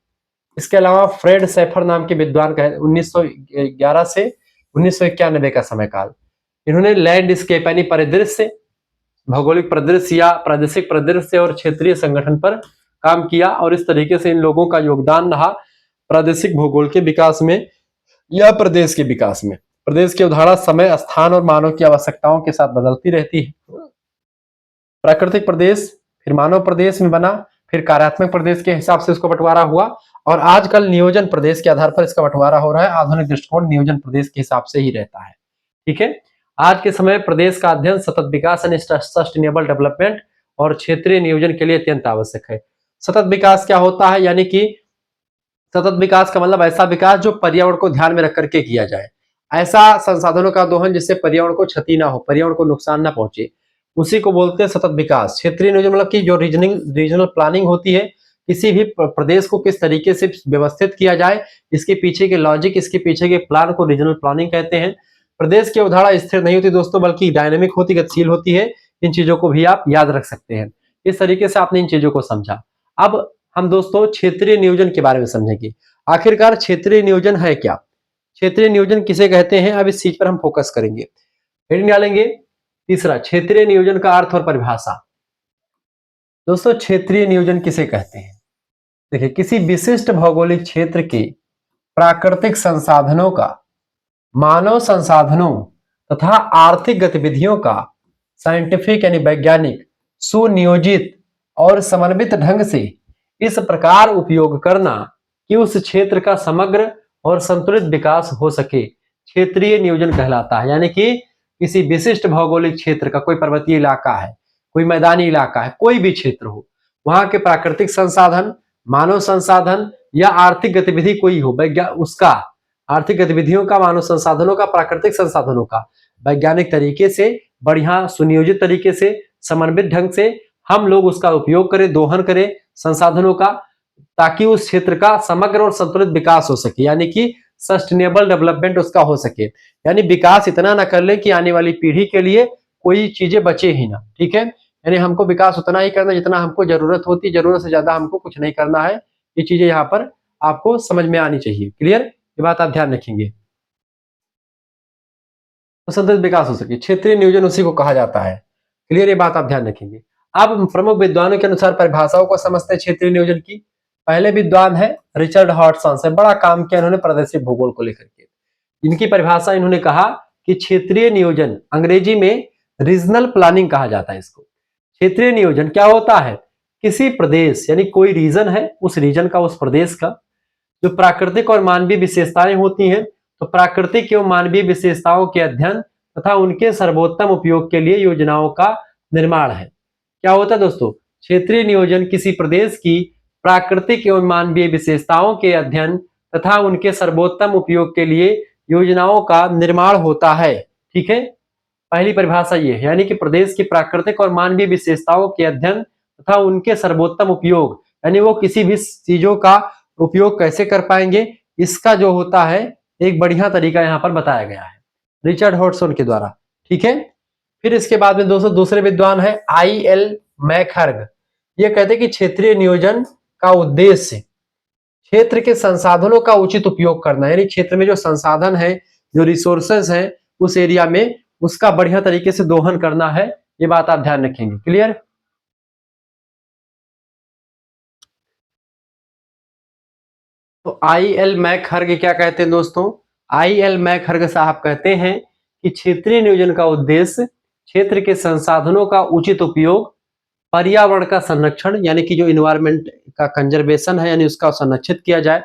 इसके अलावा फ्रेड सेफर नाम के विद्वान का 1911 से 1991 का समयकाल। इन्होंने लैंडस्केप यानी परिदृश्य, भौगोलिक परिदृश्य या प्रादेशिक परिदृश्य और क्षेत्रीय संगठन पर काम किया और इस तरीके से इन लोगों का योगदान रहा प्रादेशिक भूगोल के विकास में या प्रदेश के विकास में। प्रदेश की अवधारणा समय, स्थान और मानव की आवश्यकताओं के साथ बदलती रहती है। प्राकृतिक प्रदेश, फिर मानव प्रदेश में बना, फिर कार्यात्मक प्रदेश के हिसाब से इसको बंटवारा हुआ और आजकल नियोजन प्रदेश के आधार पर इसका बंटवारा हो रहा है। आधुनिक दृष्टिकोण नियोजन प्रदेश के हिसाब से ही रहता है। ठीक है, आज के समय प्रदेश का अध्ययन सतत विकास यानी सस्टेनेबल डेवलपमेंट और क्षेत्रीय नियोजन के लिए अत्यंत आवश्यक है। सतत विकास क्या होता है? यानी कि सतत विकास का मतलब ऐसा विकास जो पर्यावरण को ध्यान में रख करके किया जाए, ऐसा संसाधनों का दोहन जिससे पर्यावरण को क्षति ना हो, पर्यावरण को नुकसान ना पहुंचे, उसी को बोलते हैं सतत विकास। क्षेत्रीय नियोजन मतलब कि जो रीजनल प्लानिंग होती है, किसी भी प्रदेश को किस तरीके से व्यवस्थित किया जाए, इसके पीछे के लॉजिक, इसके पीछे के प्लान को रीजनल प्लानिंग कहते हैं। प्रदेश की अवधारणा स्थिर नहीं होती दोस्तों, बल्कि डायनेमिक होती, गतिशील होती है। इन चीजों को भी आप याद रख सकते हैं। इस तरीके से आपने इन चीजों को समझा। अब हम दोस्तों क्षेत्रीय नियोजन के बारे में समझेंगे। आखिरकार क्षेत्रीय नियोजन है क्या, क्षेत्रीय नियोजन किसे कहते हैं, अब इस चीज पर हम फोकस करेंगे। हेडिंग डालेंगे तीसरा, क्षेत्रीय नियोजन का अर्थ और परिभाषा। दोस्तों क्षेत्रीय नियोजन किसे कहते हैं? देखिए, किसी विशिष्ट भौगोलिक क्षेत्र के प्राकृतिक संसाधनों का, मानव संसाधनों तथा आर्थिक गतिविधियों का साइंटिफिक यानी वैज्ञानिक, सुनियोजित और समन्वित ढंग से इस प्रकार उपयोग करना कि उस क्षेत्र का समग्र और संतुलित विकास हो सके, क्षेत्रीय नियोजन कहलाता है। यानी कि किसी विशिष्ट भौगोलिक क्षेत्र का, कोई पर्वतीय इलाका है, कोई मैदानी इलाका है, कोई भी क्षेत्र हो, वहां के प्राकृतिक संसाधन, मानव संसाधन या आर्थिक गतिविधि कोई हो, उसका आर्थिक गतिविधियों का, मानव संसाधनों का, प्राकृतिक संसाधनों का वैज्ञानिक तरीके से, बढ़िया सुनियोजित तरीके से, समन्वित ढंग से हम लोग उसका उपयोग करें, दोहन करें संसाधनों का, ताकि उस क्षेत्र का समग्र और संतुलित विकास हो सके। यानी कि सस्टेनेबल डेवलपमेंट उसका हो सके, यानी विकास इतना ना कर ले कि आने वाली पीढ़ी के लिए कोई चीजें बचे ही ना। ठीक है, यानी हमको विकास उतना ही करना जितना हमको जरूरत होती, जरूरत से ज्यादा हमको कुछ नहीं करना है। ये चीजें यहाँ पर आपको समझ में आनी चाहिए। क्लियर, ये बात आप ध्यान रखेंगे तो संतुलित विकास हो सके। क्षेत्रीय नियोजन उसी को कहा जाता है। क्लियर, ये बात आप ध्यान रखेंगे। अब प्रमुख विद्वानों के अनुसार परिभाषाओं को समझते हैं क्षेत्रीय नियोजन की। पहले विद्वान है रिचर्ड हॉटसन से, बड़ा काम किया इन्होंने प्रादेशिक भूगोल को लेकर के। इनकी परिभाषा इन्होंने कहा कि क्षेत्रीय नियोजन, अंग्रेजी में रीजनल प्लानिंग कहा जाता है इसको। क्षेत्रीय नियोजन क्या होता है? किसी प्रदेश यानी कोई रीजन है, उस रीजन का, उस प्रदेश का जो प्राकृतिक और मानवीय विशेषताएं होती हैं, तो प्राकृतिक एवं मानवीय विशेषताओं के अध्ययन तथा उनके सर्वोत्तम उपयोग के लिए योजनाओं का निर्माण है। क्या होता है दोस्तों? क्षेत्रीय नियोजन किसी प्रदेश की प्राकृतिक एवं मानवीय विशेषताओं के अध्ययन तथा उनके सर्वोत्तम उपयोग के लिए योजनाओं का निर्माण होता है। ठीक है, पहली परिभाषा ये है, यानी कि प्रदेश की प्राकृतिक और मानवीय विशेषताओं के अध्ययन तथा उनके सर्वोत्तम उपयोग, यानी वो किसी भी चीजों का उपयोग कैसे कर पाएंगे, इसका जो होता है एक बढ़िया तरीका यहाँ पर बताया गया है रिचर्ड हॉटसन के द्वारा। ठीक है, फिर इसके बाद में दोस्तों दूसरे विद्वान है I.L. मैकहर्ग। ये कहते हैं कि क्षेत्रीय नियोजन का उद्देश्य क्षेत्र के संसाधनों का उचित उपयोग करना, यानी क्षेत्र में जो संसाधन है, जो रिसोर्सेस है उस एरिया में, उसका बढ़िया तरीके से दोहन करना है। ये बात आप ध्यान रखेंगे। क्लियर, तो I.L. मैकहर्ग क्या कहते हैं दोस्तों? I.L. मैकहर्ग साहब कहते हैं कि क्षेत्रीय नियोजन का उद्देश्य क्षेत्र के संसाधनों का उचित उपयोग, पर्यावरण का संरक्षण यानी कि जो इन्वायरमेंट का कंजर्वेशन है यानी उसका संरक्षित किया जाए,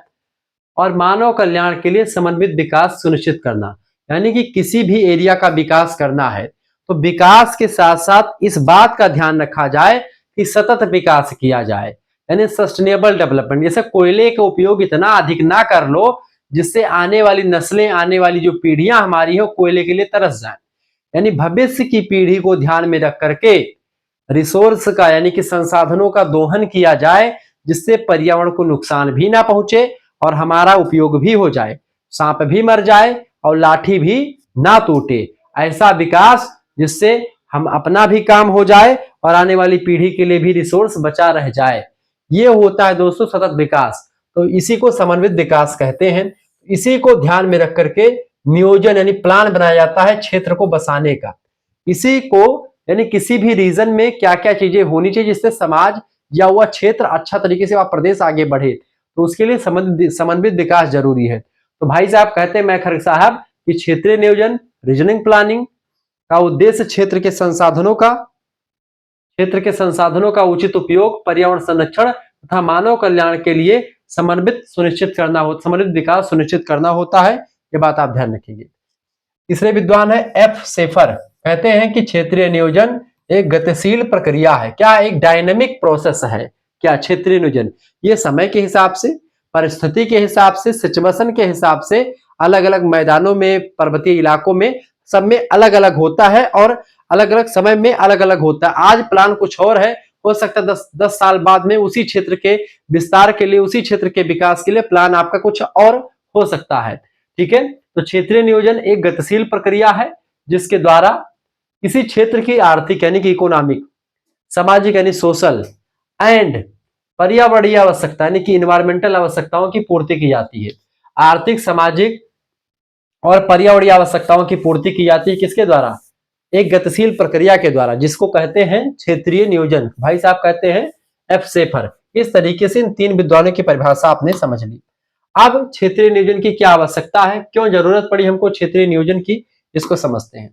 और मानव कल्याण के लिए समन्वित विकास सुनिश्चित करना। यानी कि किसी भी एरिया का विकास करना है तो विकास के साथ साथ इस बात का ध्यान रखा जाए कि सतत विकास किया जाए, यानी सस्टेनेबल डेवलपमेंट। जैसे कोयले का उपयोग इतना अधिक ना कर लो जिससे आने वाली नस्लें, आने वाली जो पीढ़ियां हमारी हो कोयले के लिए तरस जाए, यानी भविष्य की पीढ़ी को ध्यान में रख करके रिसोर्स का यानी कि संसाधनों का दोहन किया जाए जिससे पर्यावरण को नुकसान भी ना पहुंचे और हमारा उपयोग भी हो जाए, सांप भी मर जाए और लाठी भी ना टूटे। ऐसा विकास जिससे हम अपना भी काम हो जाए और आने वाली पीढ़ी के लिए भी रिसोर्स बचा रह जाए, ये होता है दोस्तों सतत विकास। तो इसी को समन्वित विकास कहते हैं। इसी को ध्यान में रख करके नियोजन यानी प्लान बनाया जाता है क्षेत्र को बसाने का। इसी को यानी किसी भी रीजन में क्या क्या चीजें होनी चाहिए जिससे समाज या वह क्षेत्र अच्छा तरीके से वह प्रदेश आगे बढ़े, तो उसके लिए समन्वित विकास जरूरी है। तो भाई साहब कहते हैं मैकहर्ग साहब कि क्षेत्रीय नियोजन, रीजनिंग प्लानिंग का उद्देश्य क्षेत्र के संसाधनों का उचित उपयोग, पर्यावरण संरक्षण तथा मानव कल्याण के लिए समन्वित विकास सुनिश्चित करना होता है। ये बात आप ध्यान रखिए। तीसरे विद्वान है F. शेफर। कहते हैं कि क्षेत्रीय नियोजन एक गतिशील प्रक्रिया है। क्या? एक डायनेमिक प्रोसेस है। क्या? क्षेत्रीय नियोजन ये समय के हिसाब से, परिस्थिति के हिसाब से, सिचुएशन के हिसाब से अलग अलग मैदानों में, पर्वतीय इलाकों में, सब में अलग अलग होता है और अलग अलग समय में अलग अलग होता है। आज प्लान कुछ और है, हो सकता है 10 साल बाद में उसी क्षेत्र के विस्तार के लिए, उसी क्षेत्र के विकास के लिए प्लान आपका कुछ और हो सकता है। ठीक है, तो क्षेत्रीय नियोजन एक गतिशील प्रक्रिया है जिसके द्वारा किसी क्षेत्र की आर्थिक यानी कि इकोनॉमिक, सामाजिक यानी सोशल एंड पर्यावरणीय आवश्यकता यानी कि इन्वायरमेंटल आवश्यकताओं की पूर्ति की जाती है। आर्थिक, सामाजिक और पर्यावरणीय आवश्यकताओं की पूर्ति की जाती है किसके द्वारा? एक गतिशील प्रक्रिया के द्वारा, जिसको कहते हैं क्षेत्रीय नियोजन। भाई साहब कहते हैं F. शेफर। इस तरीके से इन तीन विद्वानों की परिभाषा आपने समझ ली। अब क्षेत्रीय नियोजन की क्या आवश्यकता है, क्यों जरूरत पड़ी हमको क्षेत्रीय नियोजन की, इसको समझते हैं।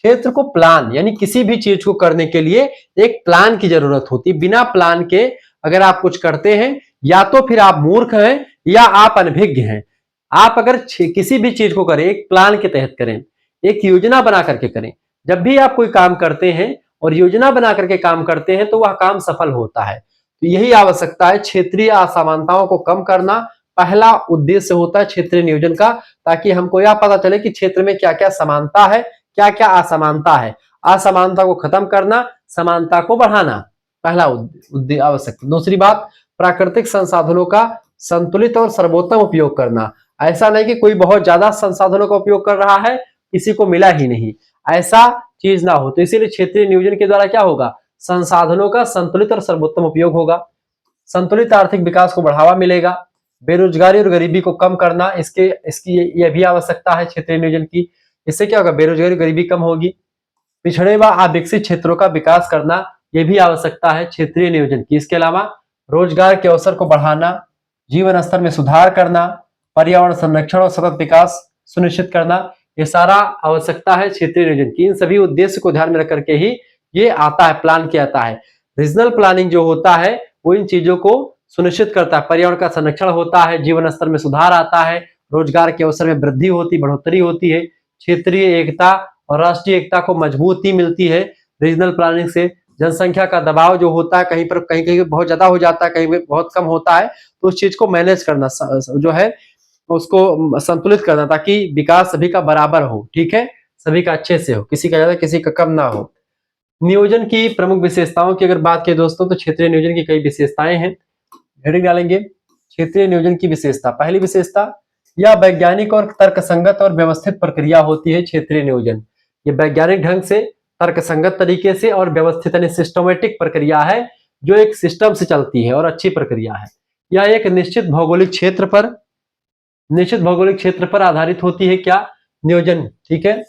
क्षेत्र को प्लान यानी किसी भी चीज को करने के लिए एक प्लान की जरूरत होती है। बिना प्लान के अगर आप कुछ करते हैं या तो फिर आप मूर्ख हैं या आप अनभिज्ञ हैं। आप अगर किसी भी चीज को करें एक प्लान के तहत करें, एक योजना बना करके करें। जब भी आप कोई काम करते हैं और योजना बना करके काम करते हैं तो वह काम सफल होता है। तो यही आवश्यकता है, क्षेत्रीय असमानताओं को कम करना पहला उद्देश्य होता है क्षेत्रीय नियोजन का, ताकि हमको यह पता चले कि क्षेत्र में क्या क्या समानता है, क्या क्या असमानता है। असमानता को खत्म करना, समानता को बढ़ाना, पहला आवश्यकता। दूसरी बात, प्राकृतिक संसाधनों का संतुलित और सर्वोत्तम उपयोग करना। ऐसा नहीं कि कोई बहुत ज्यादा संसाधनों का उपयोग कर रहा है, किसी को मिला ही नहीं, ऐसा चीज ना हो। तो इसीलिए क्षेत्रीय नियोजन के द्वारा क्या होगा, संसाधनों का संतुलित और सर्वोत्तम उपयोग होगा, संतुलित आर्थिक विकास को बढ़ावा मिलेगा, बेरोजगारी और गरीबी को कम करना, इसकी यह भी आवश्यकता है क्षेत्रीय नियोजन की। इससे क्या होगा, बेरोजगारी गरीबी कम होगी। पिछड़े व अविकसित क्षेत्रों का विकास करना, यह भी आवश्यकता है क्षेत्रीय नियोजन की। इसके अलावा रोजगार के अवसर को बढ़ाना, जीवन स्तर में सुधार करना, पर्यावरण संरक्षण और सतत विकास सुनिश्चित करना, ये सारा आवश्यकता है क्षेत्रीय नियोजन की। इन सभी उद्देश्य को ध्यान में रख करके ही ये आता है, प्लान किया जाता है। रीजनल प्लानिंग जो होता है वो इन चीजों को सुनिश्चित करता है, पर्यावरण का संरक्षण होता है, जीवन स्तर में सुधार आता है, रोजगार के अवसर में वृद्धि होती, बढ़ोतरी होती है, क्षेत्रीय एकता और राष्ट्रीय एकता को मजबूती मिलती है रीजनल प्लानिंग से। जनसंख्या का दबाव जो होता है, कहीं पर कहीं कहीं बहुत ज्यादा हो जाता है, कहीं पर बहुत कम होता है, तो उस चीज को मैनेज करना जो है उसको संतुलित करना, ताकि विकास सभी का बराबर हो, ठीक है, सभी का अच्छे से हो, किसी का ज्यादा किसी का कम ना हो। नियोजन की प्रमुख विशेषताओं की अगर बात करें दोस्तों, तो क्षेत्रीय नियोजन की कई विशेषताएं हैं, हेडिंग डालेंगे क्षेत्रीय नियोजन की विशेषता। पहली विशेषता, यह वैज्ञानिक और तर्कसंगत और व्यवस्थित प्रक्रिया होती है। क्षेत्रीय नियोजन ये वैज्ञानिक ढंग से, तर्कसंगत तरीके से और व्यवस्थित यानी सिस्टमेटिक प्रक्रिया है, जो एक सिस्टम से चलती है और अच्छी प्रक्रिया है। यह एक निश्चित भौगोलिक क्षेत्र पर आधारित होती है, क्या, नियोजन, ठीक है।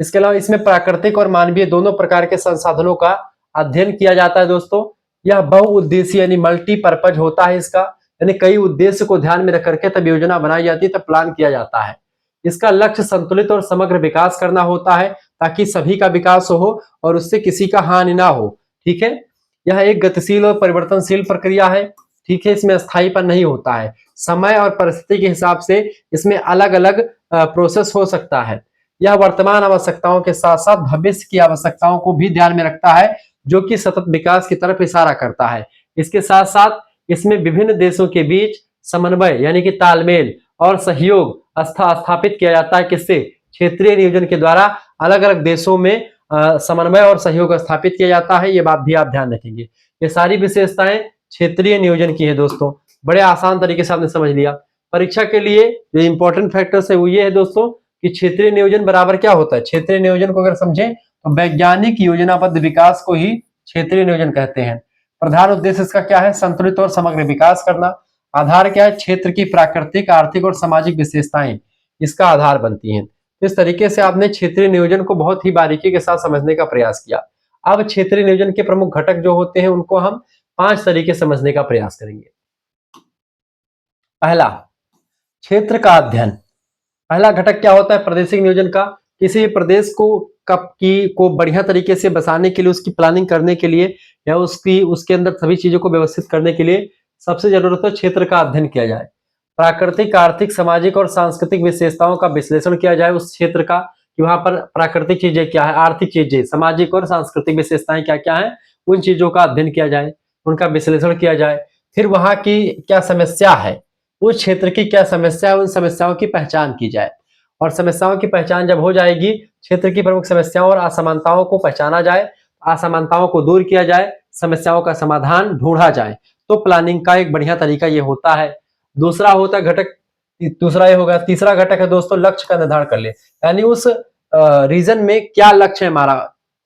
इसके अलावा इसमें प्राकृतिक और मानवीय दोनों प्रकार के संसाधनों का अध्ययन किया जाता है दोस्तों। यह बहुउद्देशीय यानी मल्टीपर्पज होता है इसका, यानी कई उद्देश्य को ध्यान में रख करके तब योजना बनाई जाती है, तब प्लान किया जाता है। इसका लक्ष्य संतुलित और समग्र विकास करना होता है, ताकि सभी का विकास हो और उससे किसी का हानि ना हो, ठीक है। यह एक गतिशील और परिवर्तनशील प्रक्रिया है, ठीक है, इसमें स्थायीपन नहीं होता है, समय और परिस्थिति के हिसाब से इसमें अलग अलग प्रोसेस हो सकता है। यह वर्तमान आवश्यकताओं के साथ साथ भविष्य की आवश्यकताओं को भी ध्यान में रखता है, जो कि सतत विकास की तरफ इशारा करता है। इसके साथ साथ इसमें विभिन्न देशों के बीच समन्वय यानी कि तालमेल और सहयोग स्थापित किया जाता है, किससे, क्षेत्रीय नियोजन के द्वारा अलग अलग देशों में समन्वय और सहयोग स्थापित किया जाता है। ये बात भी आप ध्यान रखेंगे। ये सारी विशेषताएं क्षेत्रीय नियोजन की है दोस्तों, बड़े आसान तरीके से आपने समझ लिया। परीक्षा के लिए जो इंपॉर्टेंट फैक्टर्स है वो ये है दोस्तों कि क्षेत्रीय नियोजन बराबर क्या होता है। क्षेत्रीय नियोजन को अगर समझें तो वैज्ञानिक योजनाबद्ध विकास को ही क्षेत्रीय नियोजन कहते हैं। प्रधान उद्देश्य इसका क्या है, संतुलित और समग्र विकास करना। आधार क्या है, क्षेत्र की प्राकृतिक, आर्थिक और सामाजिक विशेषताएं इसका आधार बनती हैं। इस तरीके से आपने क्षेत्रीय नियोजन को बहुत ही बारीकी के साथ समझने का प्रयास किया। अब क्षेत्रीय नियोजन के प्रमुख घटक जो होते हैं उनको हम 5 तरीके समझने का प्रयास करेंगे। पहला, क्षेत्र का अध्ययन। पहला घटक क्या होता है, प्रादेशिक नियोजन का। किसी भी प्रदेश को बढ़िया तरीके से बसाने के लिए, उसकी प्लानिंग करने के लिए या उसके अंदर सभी चीजों को व्यवस्थित करने के लिए सबसे जरूरत है क्षेत्र का अध्ययन किया जाए। प्राकृतिक, आर्थिक, सामाजिक और सांस्कृतिक विशेषताओं का विश्लेषण किया जाए उस क्षेत्र का, कि वहां पर प्राकृतिक चीजें क्या है, आर्थिक चीजें, सामाजिक और सांस्कृतिक विशेषताएं क्या क्या है, उन चीजों का अध्ययन किया जाए, उनका विश्लेषण किया जाए। फिर वहां की क्या समस्या है, उस क्षेत्र की क्या समस्या है, उन समस्याओं की पहचान की जाए। और समस्याओं की पहचान जब हो जाएगी, क्षेत्र की प्रमुख समस्याओं और असमानताओं को पहचाना जाए, असमानताओं को दूर किया जाए, समस्याओं का समाधान ढूंढा जाए, तो प्लानिंग का एक बढ़िया तरीका ये होता है। दूसरा होता है घटक, दूसरा ये होगा। तीसरा घटक है दोस्तों, लक्ष्य का निर्धारण कर ले, यानी उस रीजन में क्या लक्ष्य है हमारा,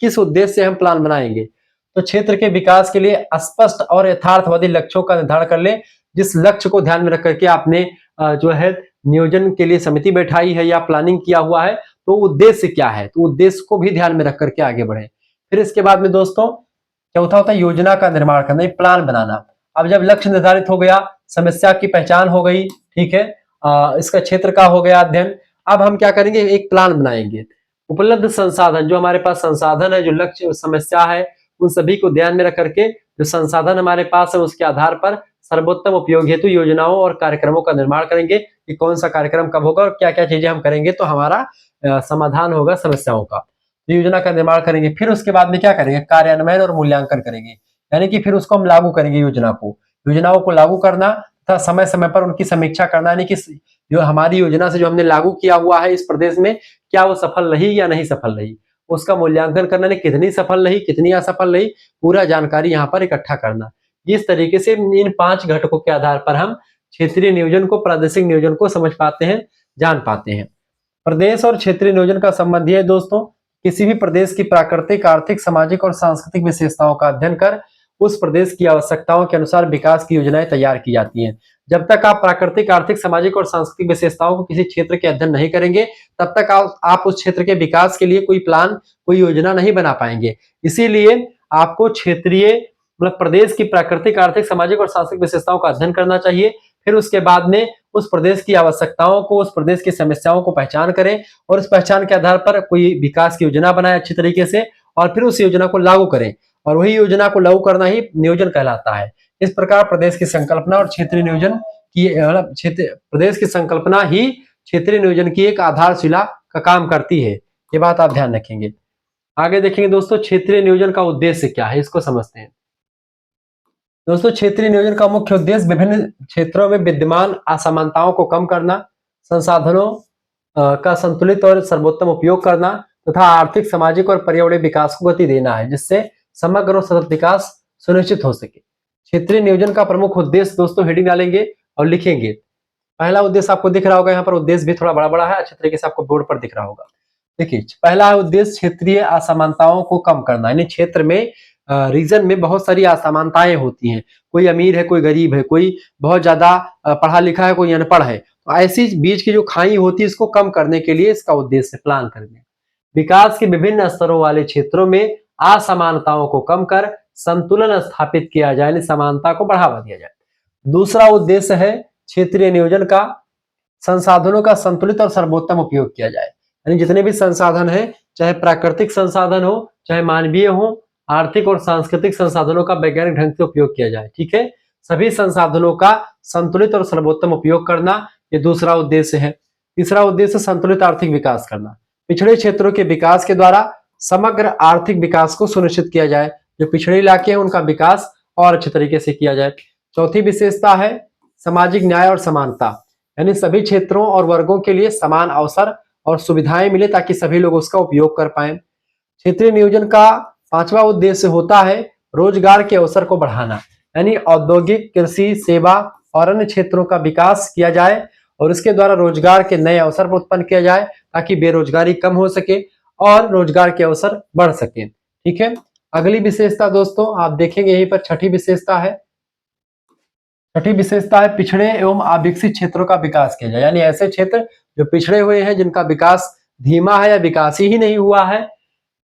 किस उद्देश्य से हम प्लान बनाएंगे। तो क्षेत्र के विकास के लिए स्पष्ट और यथार्थवादी लक्ष्यों का निर्धारण कर ले। जिस लक्ष्य को ध्यान में रख करके आपने जो है नियोजन के लिए समिति बैठाई है या प्लानिंग किया हुआ है, तो उद्देश्य क्या है, तो उद्देश्य को भी ध्यान में रख करके आगे बढ़े। फिर इसके बाद में दोस्तों चौथा होता है योजना का निर्माण करना, प्लान बनाना। अब जब लक्ष्य निर्धारित हो गया, समस्या की पहचान हो गई, ठीक है, इसका क्षेत्र का हो गया अध्ययन, अब हम क्या करेंगे, एक प्लान बनाएंगे। उपलब्ध संसाधन, जो हमारे पास संसाधन है, जो लक्ष्य समस्या है, उन सभी को ध्यान में रख करके जो संसाधन हमारे पास है उसके आधार पर सर्वोत्तम उपयोग हेतु योजनाओं और कार्यक्रमों का निर्माण करेंगे कि कौन सा कार्यक्रम कब होगा और क्या क्या चीजें हम करेंगे तो हमारा समाधान होगा समस्याओं का। तो योजना का निर्माण करेंगे। फिर उसके बाद में क्या करेंगे, कार्यान्वयन और मूल्यांकन करेंगे, यानी कि फिर उसको हम लागू करेंगे। योजनाओं को लागू करना तथा समय समय पर उनकी समीक्षा करना, यानी कि जो हमारी योजना से जो हमने लागू किया हुआ है इस प्रदेश में, क्या वो सफल रही या नहीं सफल रही, उसका मूल्यांकन करना, कितनी सफल रही, कितनी असफल रही, पूरा जानकारी यहाँ पर इकट्ठा करना। इस तरीके से इन 5 घटकों के आधार पर हम क्षेत्रीय नियोजन को, प्रादेशिक नियोजन को समझ पाते हैं। जान पाते हैं। प्रदेश और क्षेत्रीय नियोजन का संबंध यह है दोस्तों, किसी भी प्रदेश की प्राकृतिक, आर्थिक, सामाजिक और सांस्कृतिक विशेषताओं का अध्ययन कर उस प्रदेश की आवश्यकताओं के अनुसार विकास की योजनाएं तैयार की जाती हैं। जब तक आप प्राकृतिक, आर्थिक, सामाजिक और सांस्कृतिक विशेषताओं को किसी क्षेत्र के अध्ययन नहीं करेंगे, तब तक आप उस क्षेत्र के विकास के लिए कोई प्लान, कोई योजना नहीं बना पाएंगे। इसीलिए आपको क्षेत्रीय मतलब प्रदेश की प्राकृतिक, आर्थिक, सामाजिक और सांस्कृतिक विशेषताओं का अध्ययन करना चाहिए। फिर उसके बाद में उस प्रदेश की आवश्यकताओं को, उस प्रदेश की समस्याओं को पहचान करें और उस पहचान के आधार पर कोई विकास की योजना बनाए अच्छी तरीके से और फिर उस योजना को लागू करें, और वही योजना को लागू करना ही नियोजन कहलाता है। इस प्रकार प्रदेश की संकल्पना और क्षेत्रीय नियोजन की प्रदेश की संकल्पना ही क्षेत्रीय नियोजन की एक आधारशिला का काम करती है। ये बात आप ध्यान रखेंगे। आगे देखेंगे दोस्तों, क्षेत्रीय नियोजन का उद्देश्य क्या है, इसको समझते हैं। दोस्तों, क्षेत्रीय नियोजन का मुख्य उद्देश्य विभिन्न क्षेत्रों में विद्यमान असमानताओं को कम करना, संसाधनों का संतुलित और सर्वोत्तम उपयोग करना तथा आर्थिक, सामाजिक और पर्यावरणीय विकास को गति देना है, जिससे समग्र और सतत विकास सुनिश्चित हो सके। क्षेत्रीय नियोजन का प्रमुख उद्देश्य दोस्तों हेडिंग डालेंगे और लिखेंगे। पहला उद्देश्य आपको दिख रहा होगा, यहाँ पर उद्देश्य भी थोड़ा बड़ा बड़ा है, अच्छे तरीके से आपको बोर्ड पर दिख रहा होगा। देखिए, पहला उद्देश्य क्षेत्रीय असमानताओं को कम करना, यानी क्षेत्र में रीजन में बहुत सारी असमानताएं होती हैं, कोई अमीर है, कोई गरीब है, कोई बहुत ज्यादा पढ़ा लिखा है, कोई अनपढ़ है, तो ऐसी बीच की जो खाई होती है इसको कम करने के लिए इसका उद्देश्य प्लान करना। विकास के विभिन्न स्तरों वाले क्षेत्रों में असमानताओं को कम कर संतुलन स्थापित किया जाए, यानी समानता को बढ़ावा दिया जाए। दूसरा उद्देश्य है क्षेत्रीय नियोजन का संसाधनों का संतुलित और सर्वोत्तम उपयोग किया जाए, यानी जितने भी संसाधन है, चाहे प्राकृतिक संसाधन हो, चाहे मानवीय हो, आर्थिक और सांस्कृतिक संसाधनों का वैज्ञानिक ढंग से उपयोग किया जाए। ठीक है, सभी संसाधनों का संतुलित और सर्वोत्तम उपयोग करना, ये दूसरा उद्देश्य है। तीसरा उद्देश्य संतुलित आर्थिक विकास करना, पिछड़े क्षेत्रों के विकास के द्वारा समग्र आर्थिक विकास को सुनिश्चित किया जाए, जो पिछड़े इलाके हैं उनका विकास और अच्छे तरीके से किया जाए। चौथी विशेषता है सामाजिक न्याय और समानता, यानी सभी क्षेत्रों और वर्गों के लिए समान अवसर और सुविधाएं मिले ताकि सभी लोग उसका उपयोग कर पाए। क्षेत्रीय नियोजन का पांचवा उद्देश्य होता है रोजगार के अवसर को बढ़ाना, यानी औद्योगिक, कृषि, सेवा और अन्य क्षेत्रों का विकास किया जाए और इसके द्वारा रोजगार के नए अवसर उत्पन्न किया जाए ताकि बेरोजगारी कम हो सके और रोजगार के अवसर बढ़ सके। ठीक है, अगली विशेषता दोस्तों आप देखेंगे यहीं पर छठी विशेषता है। छठी विशेषता है पिछड़े एवं अविकसित क्षेत्रों का विकास किया जाए, यानी ऐसे क्षेत्र जो पिछड़े हुए हैं, जिनका विकास धीमा है या विकास ही नहीं हुआ है,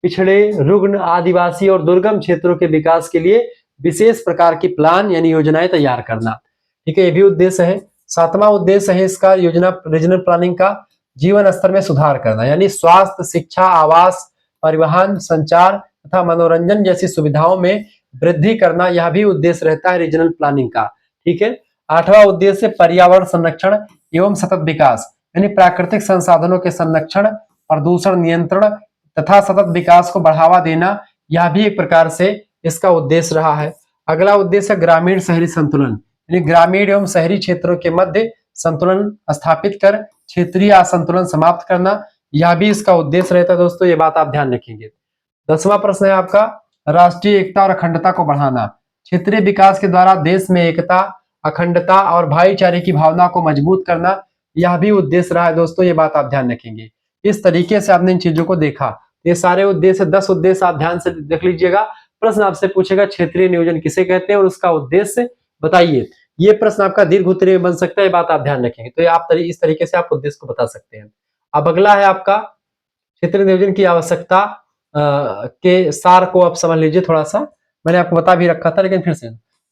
पिछड़े, रुग्ण, आदिवासी और दुर्गम क्षेत्रों के विकास के लिए विशेष प्रकार की प्लान यानी योजनाएं तैयार करना। ठीक है, ये भी उद्देश्य है। सातवां उद्देश्य है इसका योजना रीजनल प्लानिंग का जीवन स्तर में सुधार करना, यानी स्वास्थ्य, शिक्षा, आवास, परिवहन, संचार तथा मनोरंजन जैसी सुविधाओं में वृद्धि करना, यह भी उद्देश्य रहता है रीजनल प्लानिंग का। ठीक है, आठवां उद्देश्य पर्यावरण संरक्षण एवं सतत विकास, यानी प्राकृतिक संसाधनों के संरक्षण, प्रदूषण नियंत्रण तथा सतत विकास को बढ़ावा देना, यह भी एक प्रकार से इसका उद्देश्य रहा है। अगला उद्देश्य ग्रामीण शहरी संतुलन, यानी ग्रामीण एवं शहरी क्षेत्रों के मध्य संतुलन स्थापित कर क्षेत्रीय असंतुलन समाप्त करना, यह भी इसका उद्देश्य रहता है दोस्तों, ये बात आप ध्यान रखेंगे। 10वां प्रश्न है आपका राष्ट्रीय एकता और अखंडता को बढ़ाना, क्षेत्रीय विकास के द्वारा देश में एकता, अखंडता और भाईचारे की भावना को मजबूत करना, यह भी उद्देश्य रहा है दोस्तों, ये बात आप ध्यान रखेंगे। इस तरीके से आपने इन चीजों को देखा, ये सारे उद्देश्य 10 उद्देश्य आप ध्यान से देख लीजिएगा। प्रश्न आपसे पूछेगा क्षेत्रीय नियोजन किसे कहते हैं और उसका उद्देश्य बताइए। ये प्रश्न आपका दीर्घ उत्तरीय में बन सकता है, बात आप ध्यान रखेंगे। तो ये आप इस तरीके से आप उद्देश्य को बता सकते हैं। अब अगला है आपका क्षेत्रीय नियोजन की आवश्यकता के सार को आप समझ लीजिए थोड़ा सा। मैंने आपको बता भी रखा था लेकिन फिर से,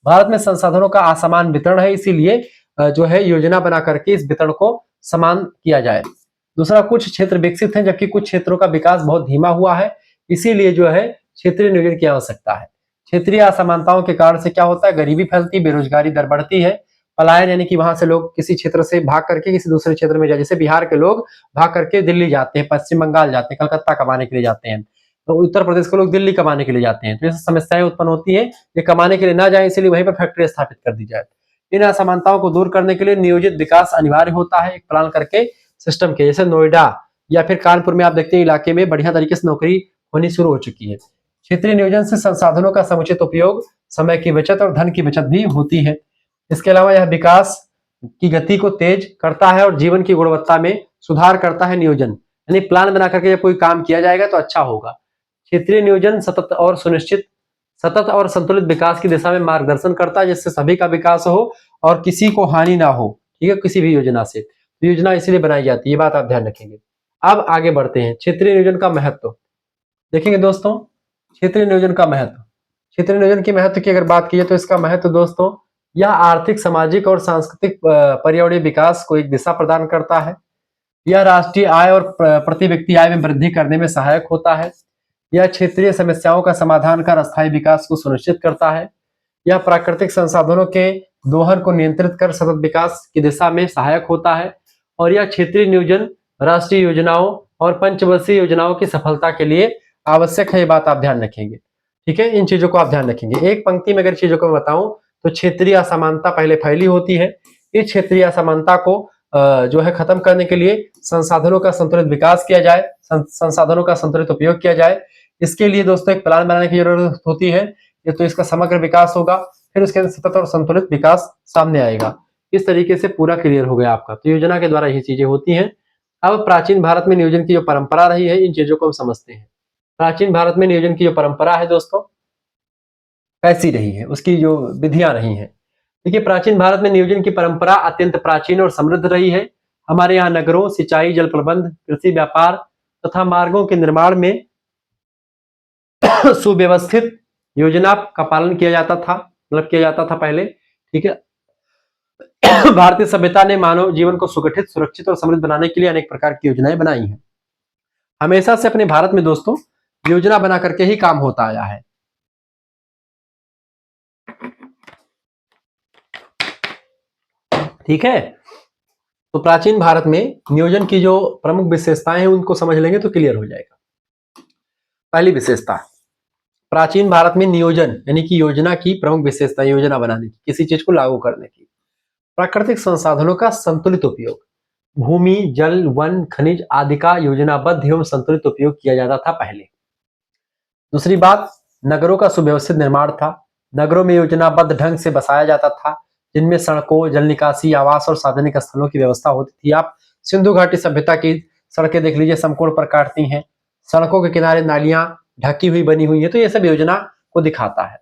भारत में संसाधनों का असमान वितरण है, इसीलिए जो है योजना बना करके इस वितरण को समान किया जाए। दूसरा, कुछ क्षेत्र विकसित हैं जबकि कुछ क्षेत्रों का विकास बहुत धीमा हुआ है, इसीलिए जो है क्षेत्रीय नियोजन की आवश्यकता है। क्षेत्रीय असमानताओं के कारण से क्या होता है, गरीबी फैलती, बेरोजगारी दर बढ़ती है, पलायन यानी कि वहां से लोग किसी क्षेत्र से भाग करके किसी दूसरे क्षेत्र में जाए, जैसे बिहार के लोग भाग करके दिल्ली जाते हैं, पश्चिम बंगाल जाते हैं, कलकत्ता कमाने के लिए जाते हैं, तो उत्तर प्रदेश के लोग दिल्ली कमाने के लिए जाते हैं, तो ऐसी समस्याएं उत्पन्न होती है। ये कमाने के लिए ना जाए, इसलिए वहीं पर फैक्ट्री स्थापित कर दी जाए। इन असमानताओं को दूर करने के लिए नियोजित विकास अनिवार्य होता है, एक प्लान करके सिस्टम के, जैसे नोएडा या फिर कानपुर में आप देखते हैं इलाके में बढ़िया तरीके से नौकरी होनी शुरू हो चुकी है। क्षेत्रीय नियोजन से संसाधनों का समुचित उपयोग, समय की बचत और धन की बचत भी होती है। इसके अलावा यह विकास की गति को तेज करता है और जीवन की गुणवत्ता में सुधार करता है नियोजन, यानी प्लान बना करके जब कोई काम किया जाएगा तो अच्छा होगा। क्षेत्रीय नियोजन सतत और संतुलित विकास की दिशा में मार्गदर्शन करता है, जिससे सभी का विकास हो और किसी को हानि ना हो, ठीक है, किसी भी योजना से। तो योजना इसीलिए बनाई जाती है, ये बात आप ध्यान रखेंगे। अब आगे बढ़ते हैं, क्षेत्रीय नियोजन का महत्व देखेंगे दोस्तों। क्षेत्रीय नियोजन का महत्व, क्षेत्रीय नियोजन के महत्व की अगर बात की जाए तो इसका महत्व दोस्तों, यह आर्थिक, सामाजिक और सांस्कृतिक पर्यावरणीय विकास को एक दिशा प्रदान करता है। यह राष्ट्रीय आय और प्रति व्यक्ति आय में वृद्धि करने में सहायक होता है। यह क्षेत्रीय समस्याओं का समाधान कर अस्थायी विकास को सुनिश्चित करता है। यह प्राकृतिक संसाधनों के दोहन को नियंत्रित कर सतत विकास की दिशा में सहायक होता है। और यह क्षेत्रीय नियोजन राष्ट्रीय योजनाओं और पंचवर्षीय योजनाओं की सफलता के लिए आवश्यक है, ये बात आप ध्यान रखेंगे, ठीक है। इन चीजों को आप ध्यान रखेंगे। एक पंक्ति में अगर चीजों को मैं बताऊं तो क्षेत्रीय असमानता पहले फैली होती है। इस क्षेत्रीय असमानता को जो है खत्म करने के लिए संसाधनों का संतुलित विकास किया जाए, संसाधनों का संतुलित उपयोग किया जाए। इसके लिए दोस्तों एक प्लान बनाने की जरूरत होती है। ये तो इसका समग्र विकास होगा, फिर उसके अंदर सतत और संतुलित विकास सामने आएगा। इस तरीके से पूरा क्लियर हो गया आपका। तो योजना के द्वारा ये चीजें होती हैं। अब प्राचीन भारत में नियोजन की जो परंपरा रही है, इन चीजों को हम समझते हैं। प्राचीन भारत में नियोजन की जो परंपरा है दोस्तों, कैसी रही है, उसकी जो विधियां रही हैं। देखिए, प्राचीन भारत में नियोजन की परंपरा अत्यंत प्राचीन और समृद्ध रही है। हमारे यहाँ नगरों, सिंचाई, जल प्रबंध, कृषि, व्यापार तथा मार्गों के निर्माण में सुव्यवस्थित योजना का पालन किया जाता था, मतलब किया जाता था पहले, ठीक है। भारतीय सभ्यता ने मानव जीवन को सुगठित, सुरक्षित और समृद्ध बनाने के लिए अनेक प्रकार की योजनाएं बनाई हैं। हमेशा से अपने भारत में दोस्तों योजना बना करके ही काम होता आया है। ठीक है, तो प्राचीन भारत में नियोजन की जो प्रमुख विशेषताएं हैं उनको समझ लेंगे तो क्लियर हो जाएगा। पहली विशेषता, प्राचीन भारत में नियोजन यानी कि योजना की प्रमुख विशेषता, योजना बनाने की, किसी चीज को लागू करने की। प्राकृतिक संसाधनों का संतुलित उपयोग, भूमि, जल, वन, खनिज आदि का योजनाबद्ध एवं संतुलित उपयोग किया जाता था पहले। दूसरी बात, नगरों का सुव्यवस्थित निर्माण था। नगरों में योजनाबद्ध ढंग से बसाया जाता था, जिनमें सड़कों, जल निकासी, आवास और सार्वजनिक स्थलों की व्यवस्था होती थी। आप सिंधु घाटी सभ्यता की सड़कें देख लीजिए, समकोण पर काटती हैं, सड़कों के किनारे नालियां ढकी हुई बनी हुई है, तो ये सब योजना को दिखाता है।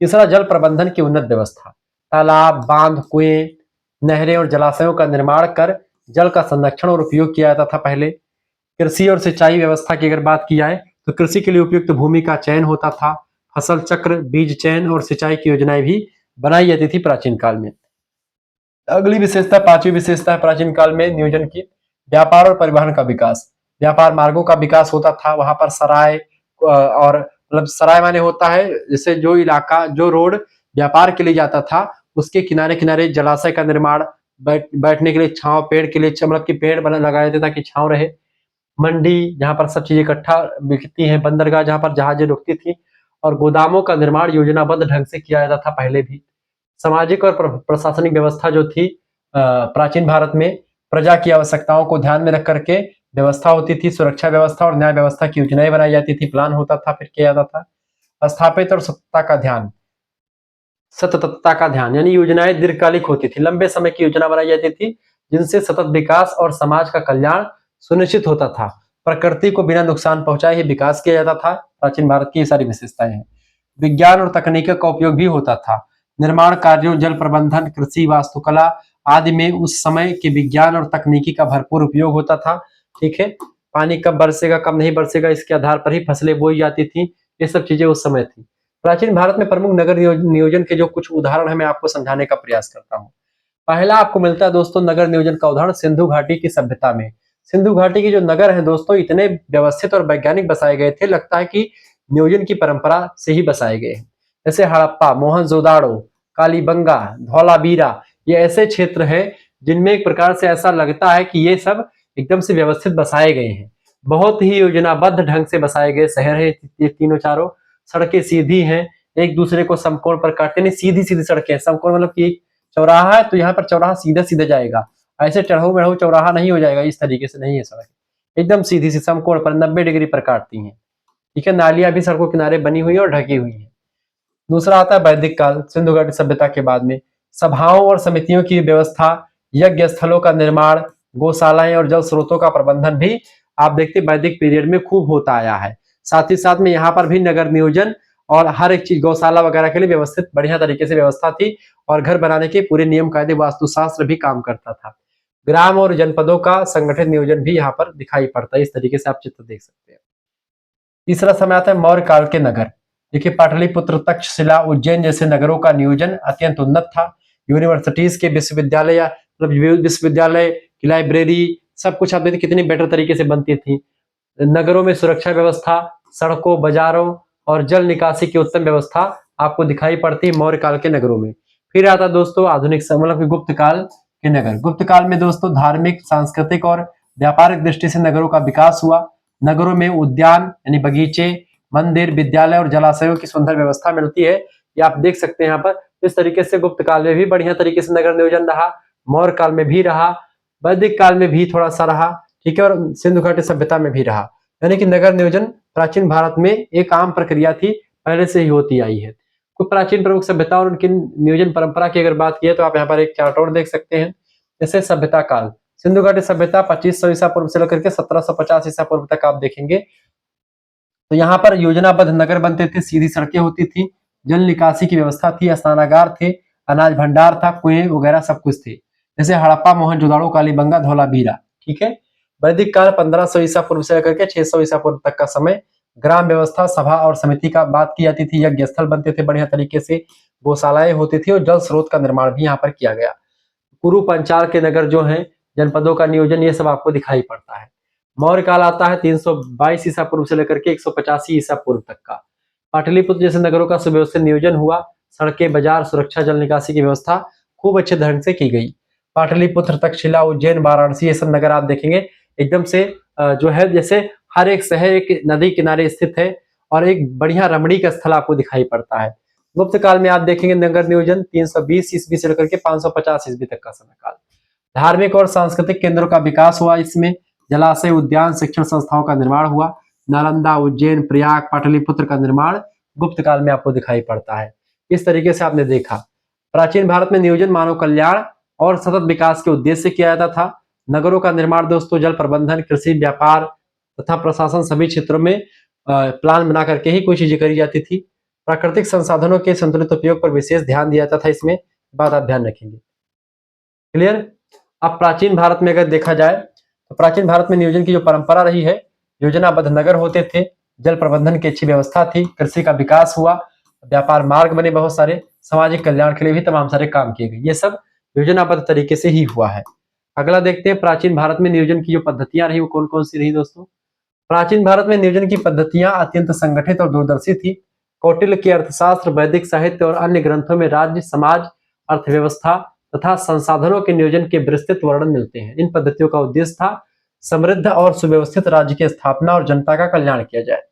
तीसरा, जल प्रबंधन की उन्नत व्यवस्था, तालाब, बांध, कुएं, नहरें और जलाशयों का निर्माण कर जल का संरक्षण और उपयोग किया जाता था पहले। कृषि और सिंचाई व्यवस्था की अगर बात की जाए तो कृषि के लिए उपयुक्त भूमि का चयन होता था। फसल चक्र, बीज चयन और सिंचाई की योजनाएं भी बनाई जाती थी प्राचीन काल में। अगली विशेषता, पांचवी विशेषता है प्राचीन काल में नियोजन की, व्यापार और परिवहन का विकास। व्यापार मार्गों का विकास होता था, वहां पर सराय और मतलब सराय माने होता है जैसे जो इलाका, जो रोड व्यापार के लिए जाता था उसके किनारे किनारे जलाशय का निर्माण, बैठने के लिए छांव, पेड़ के लिए मतलब कि पेड़ बना लगाए थे ताकि छांव रहे। मंडी जहां पर सब चीजें इकट्ठा बिकती हैं, बंदरगाह जहां पर जहाजें रुकती थी, और गोदामों का निर्माण योजनाबद्ध ढंग से किया जाता था पहले भी। सामाजिक और प्रशासनिक व्यवस्था जो थी प्राचीन भारत में, प्रजा की आवश्यकताओं को ध्यान में रख करके व्यवस्था होती थी। सुरक्षा व्यवस्था और न्याय व्यवस्था की योजनाएं बनाई जाती थी, प्लान होता था, फिर किया जाता था। स्थापित और सततता का ध्यान, सततता का ध्यान यानी योजनाएं दीर्घकालिक होती थी, लंबे समय की योजना बनाई जाती थी जिनसे सतत विकास और समाज का कल्याण सुनिश्चित होता था। प्रकृति को बिना नुकसान पहुंचाए ही विकास किया जाता था। प्राचीन भारत की ये सारी विशेषताएं हैं। विज्ञान और तकनीक का उपयोग भी होता था। निर्माण कार्यों, जल प्रबंधन, कृषि, वास्तुकला आदि में उस समय के विज्ञान और तकनीकी का भरपूर उपयोग होता था। ठीक है, पानी कब बरसेगा कब नहीं बरसेगा इसके आधार पर ही फसलें बोई जाती थी। ये सब चीजें उस समय थी। प्राचीन भारत में प्रमुख नगर नियोजन के जो कुछ उदाहरण है मैं आपको समझाने का प्रयास करता हूँ। पहला आपको मिलता है दोस्तों नगर नियोजन का उदाहरण सिंधु घाटी की सभ्यता में। सिंधु घाटी के जो नगर हैं दोस्तों इतने व्यवस्थित और वैज्ञानिक बसाए गए थे, लगता है कि नियोजन की परंपरा से ही बसाए गए हैं। जैसे हड़प्पा, मोहनजोदाड़ो, कालीबंगा, धौलावीरा, ये ऐसे क्षेत्र हैं जिनमें एक प्रकार से ऐसा लगता है कि ये सब एकदम से व्यवस्थित बसाए गए हैं। बहुत ही योजनाबद्ध ढंग से बसाए गए शहर है ये तीनों चारों। सड़कें सीधी हैं, एक दूसरे को समकोण पर काटते नहीं, सीधी सीधी सड़कें। समकोण मतलब कि चौराहा है तो यहाँ पर चौराहा सीधा सीधा जाएगा, ऐसे चढ़ो बढ़ो चौराहा नहीं हो जाएगा, इस तरीके से नहीं है सड़क, एकदम सीधी सी समकोण पर 90 डिग्री पर काटती हैं। ठीक है, नालियां भी सड़कों किनारे बनी हुई है और ढकी हुई है। दूसरा आता है वैदिक काल, सिंधु घाटी सभ्यता के बाद में सभाओं और समितियों की व्यवस्था, यज्ञ स्थलों का निर्माण, गौशालाएं और जल स्रोतों का प्रबंधन भी आप देखते वैदिक पीरियड में खूब होता आया है। साथ ही साथ में यहाँ पर भी नगर नियोजन और हर एक चीज गौशाला वगैरह के लिए व्यवस्थित बढ़िया तरीके से व्यवस्था थी और घर बनाने के पूरे नियम कायदे वास्तुशास्त्र भी काम करता था। ग्राम और जनपदों का संगठित नियोजन भी यहाँ पर दिखाई पड़ता है। इस तरीके से आप चित्र देख सकते हैं। तीसरा समय आता है मौर्य काल के नगर। देखिए पाटलिपुत्र, तक्षशिला, उज्जैन जैसे नगरों का नियोजन अत्यंत उन्नत था। यूनिवर्सिटीज के विश्वविद्यालय या मतलब विश्वविद्यालय की लाइब्रेरी सब कुछ आप देखिए कितनी बेटर तरीके से बनती थी। नगरों में सुरक्षा व्यवस्था, सड़कों, बाजारों और जल निकासी की उत्तम व्यवस्था आपको दिखाई पड़ती है मौर्य काल के नगरों में। फिर आता दोस्तों आधुनिक मतलब गुप्त काल के नगर। गुप्त काल में दोस्तों धार्मिक, सांस्कृतिक और व्यापारिक दृष्टि से नगरों का विकास हुआ। नगरों में उद्यान यानी बगीचे, मंदिर, विद्यालय और जलाशयों की सुंदर व्यवस्था मिलती है। ये आप देख सकते हैं यहाँ पर। इस तरीके से गुप्त काल में भी बढ़िया तरीके से नगर नियोजन रहा, मौर्य काल में भी रहा, वैदिक काल में भी थोड़ा सा रहा, ठीक है, और सिंधु घाटी सभ्यता में भी रहा। यानी कि नगर नियोजन प्राचीन भारत में एक आम प्रक्रिया थी, पहले से ही होती आई है। कुछ प्राचीन प्रमुख सभ्यता और उनकी नियोजन परंपरा की अगर बात की तो आप यहाँ पर एक चार्ट और देख सकते हैं। जैसे सभ्यता काल, सिंधु घाटी सभ्यता 2500 ईसा पूर्व से लेकर के 1750 ईसा पूर्व तक आप देखेंगे तो यहाँ पर योजनाबद्ध नगर बनते थे, सीधी सड़कें होती थी, जल निकासी की व्यवस्था थी, स्नानागार थे, अनाज भंडार था, कुएं वगैरह सब कुछ थे। जैसे हड़प्पा, मोहनजोदाड़ो, कालीबंगा, धौलावीरा, ठीक है। वैदिक काल 1500 ईसा पूर्व से लेकर के 600 ईसा पूर्व तक का समय। ग्राम व्यवस्था, सभा और समिति का बात की जाती थी, यज्ञ स्थल बनते थे बढ़िया तरीके से, गौशालाएं होती थी और जल स्रोत का निर्माण भी यहाँ पर किया गया। कुरु पंचाल के नगर जो है, जनपदों का नियोजन, ये सब आपको दिखाई पड़ता है। मौर्य काल आता है 322 ईसा पूर्व से लेकर के 185 ईसा पूर्व तक का। पाटलिपुत्र जैसे नगरों का सुव्यवस्थित नियोजन हुआ, सड़कें, बाजार, सुरक्षा, जल निकासी की व्यवस्था खूब अच्छे ढंग से की गई। पाटलिपुत्र, तक्षशिला, उज्जैन, वाराणसी, ये सब नगर आप देखेंगे एकदम से जो है जैसे हर एक शहर एक नदी किनारे स्थित है और एक बढ़िया रमणीक स्थल आपको दिखाई पड़ता है। गुप्त काल में आप देखेंगे नगर नियोजन 320 ईस्वी से लेकर के 550 ईस्वी तक का समय काल। धार्मिक और सांस्कृतिक केंद्रों का विकास हुआ, इसमें जलाशय, उद्यान, शिक्षण संस्थाओं का निर्माण हुआ। नालंदा, उज्जैन, प्रयाग, पाटलिपुत्र का निर्माण गुप्त काल में आपको दिखाई पड़ता है। इस तरीके से आपने देखा प्राचीन भारत में नियोजन मानव कल्याण और सतत विकास के उद्देश्य से किया जाता था। नगरों का निर्माण दोस्तों जल प्रबंधन, कृषि, व्यापार तथा प्रशासन सभी क्षेत्रों में प्लान बना करके ही कोई चीजें करी जाती थी। प्राकृतिक संसाधनों के संतुलित उपयोग पर विशेष ध्यान दिया जाता था, इसमें बात आप ध्यान रखेंगे। क्लियर। अब प्राचीन भारत में अगर देखा जाए तो प्राचीन भारत में नियोजन की जो परंपरा रही है, योजनाबद्ध नगर होते थे, जल प्रबंधन की अच्छी व्यवस्था थी, कृषि का विकास हुआ, व्यापार मार्ग बने बहुत सारे, सामाजिक कल्याण के लिए भी तमाम सारे काम किए गए। ये सब योजनाबद्ध तरीके से ही हुआ है। अगला देखते हैं प्राचीन भारत में नियोजन की जो पद्धतियां रही वो कौन कौन सी रही दोस्तों। प्राचीन भारत में नियोजन की पद्धतियां अत्यंत संगठित और दूरदर्शी थी। कौटिल्य के अर्थशास्त्र, वैदिक साहित्य और अन्य ग्रंथों में राज्य, समाज, अर्थव्यवस्था तथा संसाधनों के नियोजन के विस्तृत वर्णन मिलते हैं। इन पद्धतियों का उद्देश्य था समृद्ध और सुव्यवस्थित राज्य की स्थापना और जनता का कल्याण किया जाए।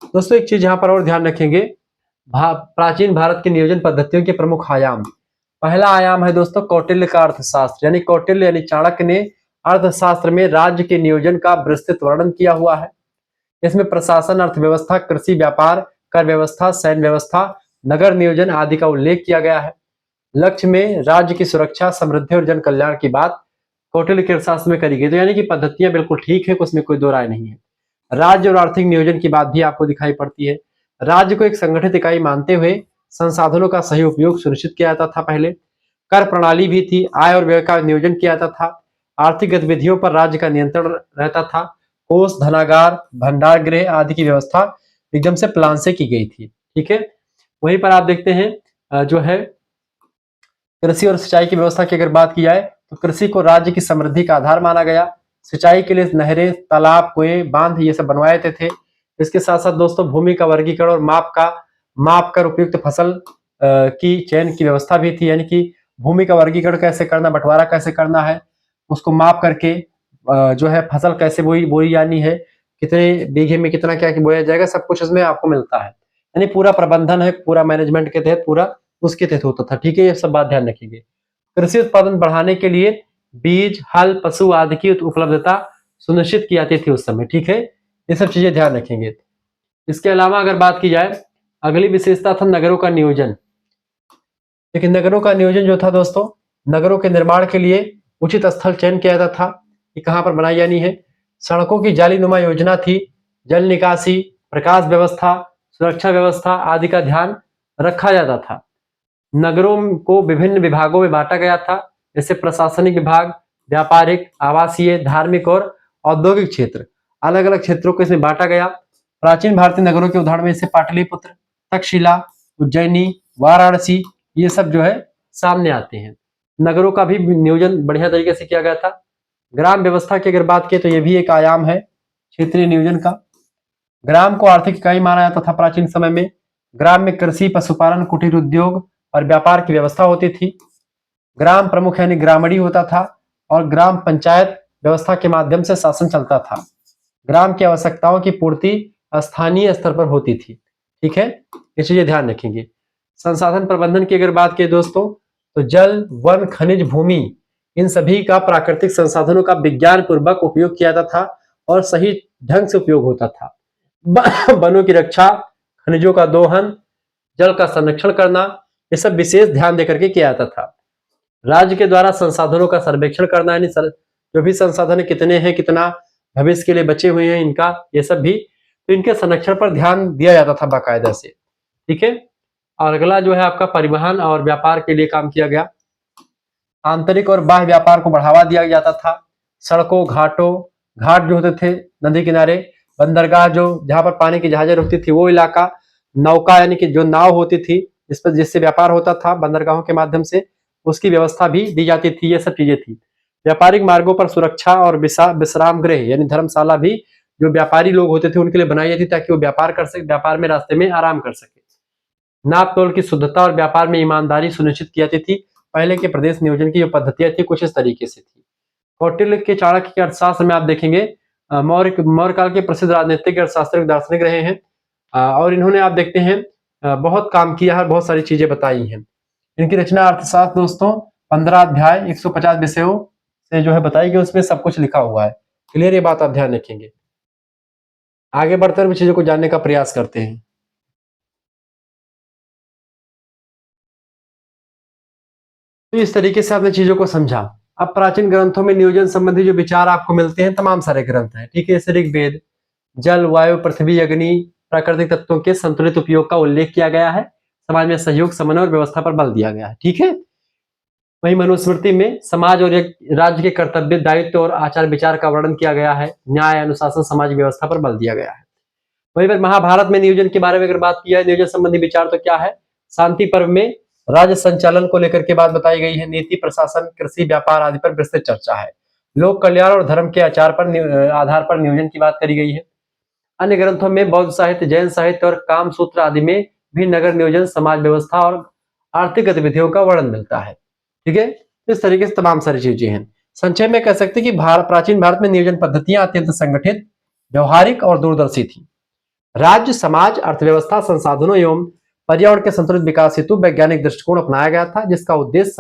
दोस्तों एक चीज यहाँ पर और ध्यान रखेंगे, प्राचीन भारत की नियोजन पद्धतियों के प्रमुख आयाम। पहला आयाम है दोस्तों कौटिल्य का अर्थशास्त्र, यानी कौटिल्य यानी चाणक्य ने अर्थशास्त्र में राज्य के नियोजन का विस्तृत वर्णन किया हुआ है। इसमें प्रशासन, अर्थव्यवस्था, कृषि, व्यापार, कर व्यवस्था, सैन्य व्यवस्था, नगर नियोजन आदि का उल्लेख किया गया है। लक्ष्य में राज्य की सुरक्षा, समृद्धि और जन कल्याण की बात कौटिल्य के अर्थशास्त्र में करी गई। तो यानी कि पद्धतियां बिल्कुल ठीक है, उसमें कोई दो राय नहीं है। राज्य और आर्थिक नियोजन की बात भी आपको दिखाई पड़ती है। राज्य को एक संगठित इकाई मानते हुए संसाधनों का सही उपयोग सुनिश्चित किया जाता था। पहले कर प्रणाली भी थी, आय और व्यय का नियोजन किया जाता था, आर्थिक गतिविधियों पर राज्य का नियंत्रण रहता था, कोष, धनागार, भंडार गृह आदि की व्यवस्था एकदम से प्लान से की गई थी। ठीक है। वहीं पर आप देखते हैं जो है कृषि और सिंचाई की व्यवस्था की अगर बात की जाए तो कृषि को राज्य की समृद्धि का आधार माना गया। सिंचाई के लिए नहरें, तालाब, कुएं, बांध ये सब बनवाए जाते थे। इसके साथ साथ दोस्तों भूमि का वर्गीकरण और माप कर उपयुक्त फसल की चयन की व्यवस्था भी थी। यानी कि भूमि का वर्गीकरण कैसे करना, बंटवारा कैसे करना है, उसको माप करके जो है फसल कैसे बोई जानी है, कितने बीघे में कितना क्या बोया जाएगा, सब कुछ इसमें आपको मिलता है। यानी पूरा प्रबंधन है, पूरा मैनेजमेंट के तहत पूरा उसके तहत होता था। ठीक है, ये सब बात ध्यान रखिएगा। कृषि उत्पादन बढ़ाने के लिए बीज, हल, पशु आदि की उपलब्धता सुनिश्चित की जाती थी उस समय। ठीक है, ये सब चीजें ध्यान रखेंगे। इसके अलावा अगर बात की जाए अगली विशेषता था नगरों का नियोजन। लेकिन नगरों का नियोजन जो था दोस्तों, नगरों के निर्माण के लिए उचित स्थल चयन किया जाता था, ये कहाँ पर बनाई जानी है। सड़कों की जालीनुमा योजना थी, जल निकासी, प्रकाश व्यवस्था, सुरक्षा व्यवस्था आदि का ध्यान रखा जाता था। नगरों को विभिन्न विभागों में बांटा गया था, जैसे प्रशासनिक विभाग, व्यापारिक, आवासीय, धार्मिक और औद्योगिक क्षेत्र। अलग अलग क्षेत्रों को इसमें बांटा गया। प्राचीन भारतीय नगरों के उदाहरण में जैसे पाटलिपुत्र, तक्षशिला, उज्जैनी, वाराणसी, ये सब जो है सामने आते हैं। नगरों का भी नियोजन बढ़िया तरीके से किया गया था। ग्राम व्यवस्था की अगर बात करें तो यह भी एक आयाम है क्षेत्रीय नियोजन का। ग्राम को आर्थिक इकाई माना जाता था प्राचीन समय में। ग्राम में कृषि, पशुपालन, कुटीर उद्योग और व्यापार की व्यवस्था होती थी। ग्राम प्रमुख यानी ग्रामणी होता था और ग्राम पंचायत व्यवस्था के माध्यम से शासन चलता था। ग्राम की आवश्यकताओं की पूर्ति स्थानीय स्तर पर होती थी। ठीक है, ये चीजें ध्यान रखेंगे। संसाधन प्रबंधन की अगर बात करें दोस्तों, तो जल, वन, खनिज, भूमि, इन सभी का प्राकृतिक संसाधनों का विज्ञान पूर्वक उपयोग किया जाता था और सही ढंग से उपयोग होता था। वनों की रक्षा, खनिजों का दोहन, जल का संरक्षण करना, ये सब विशेष ध्यान देकर के किया जाता था। राज्य के द्वारा संसाधनों का सर्वेक्षण करना, यानी जो भी संसाधन कितने हैं, कितना भविष्य के लिए बचे हुए हैं इनका, ये सब भी, तो इनके संरक्षण पर ध्यान दिया जाता था बाकायदा से। ठीक है, और अगला जो है आपका परिवहन और व्यापार के लिए काम किया गया। आंतरिक और बाह्य व्यापार को बढ़ावा दिया जाता था। सड़कों, घाट जो होते थे नदी किनारे, बंदरगाह जो जहां पर पानी की जहाजें रुकती थी वो इलाका, नौका यानी कि जो नाव होती थी जिससे व्यापार होता था बंदरगाहों के माध्यम से, उसकी व्यवस्था भी दी जाती थी। ये सब चीजें थी। व्यापारिक मार्गों पर सुरक्षा और विश्राम गृह यानी धर्मशाला भी जो व्यापारी लोग होते थे उनके लिए बनाई जाती ताकि वो व्यापार कर सके, व्यापार में रास्ते में आराम कर सके। नाप तोल की शुद्धता और व्यापार में ईमानदारी सुनिश्चित की जाती थी। पहले के प्रदेश नियोजन की जो पद्धतियां थी कुछ इस तरीके से थी। कौटिल्य के चाणक्य के अर्थशास्त्र में आप देखेंगे मौर्य काल के प्रसिद्ध राजनीतिक अर्थशास्त्री दार्शनिक रहे हैं और इन्होंने आप देखते हैं बहुत काम किया है, बहुत सारी चीजें बताई हैं। इनकी रचना अर्थशास्त्र दोस्तों 15 अध्याय 150 विषयों से जो है बताई गई, उसमें सब कुछ लिखा हुआ है। क्लियर, ये बात आप ध्यान रखेंगे। आगे बढ़ते हुए चीजों को जानने का प्रयास करते हैं। तो इस तरीके से आपने चीजों को समझा। अब प्राचीन ग्रंथों में नियोजन संबंधी जो विचार आपको मिलते हैं तमाम सारे ग्रंथ हैं। ठीक है, जैसे ऋग्वेद, जल, वायु, पृथ्वी, अग्नि, प्राकृतिक तत्वों के संतुलित उपयोग का उल्लेख किया गया है। समाज में सहयोग, समन्वय और व्यवस्था पर बल दिया गया है। ठीक है, वही मनुस्मृति में समाज और राज्य के कर्तव्य, दायित्व और आचार विचार का वर्णन किया गया है। न्याय, अनुशासन, सामाजिक व्यवस्था पर बल दिया गया है। वहीं पर महाभारत में नियोजन के बारे में अगर बात किया है, नियोजन संबंधी विचार तो क्या है, शांति पर्व में राज्य संचालन को लेकर के बात बताई गई है। नीति, प्रशासन, कृषि, व्यापार आदि पर विस्तृत चर्चा है। लोक कल्याण और धर्म के आधार पर नियोजन की बात करी गई है। अन्य ग्रंथों में बौद्ध साहित्य, जैन साहित्य और काम सूत्र आदि में भी नगर नियोजन, समाज व्यवस्था और आर्थिक गतिविधियों का वर्णन मिलता है। ठीक है, इस तरीके से तमाम सारी चीजें हैं। संक्षेप में कह सकते हैं कि प्राचीन भारत में नियोजन पद्धतियां अत्यंत संगठित, व्यवहारिक और दूरदर्शी थी। राज्य, समाज, अर्थव्यवस्था, संसाधनों एवं पर्यावरण के संतुलित विकास हेतु वैज्ञानिक दृष्टिकोण अपनाया गया था, जिसका उद्देश्य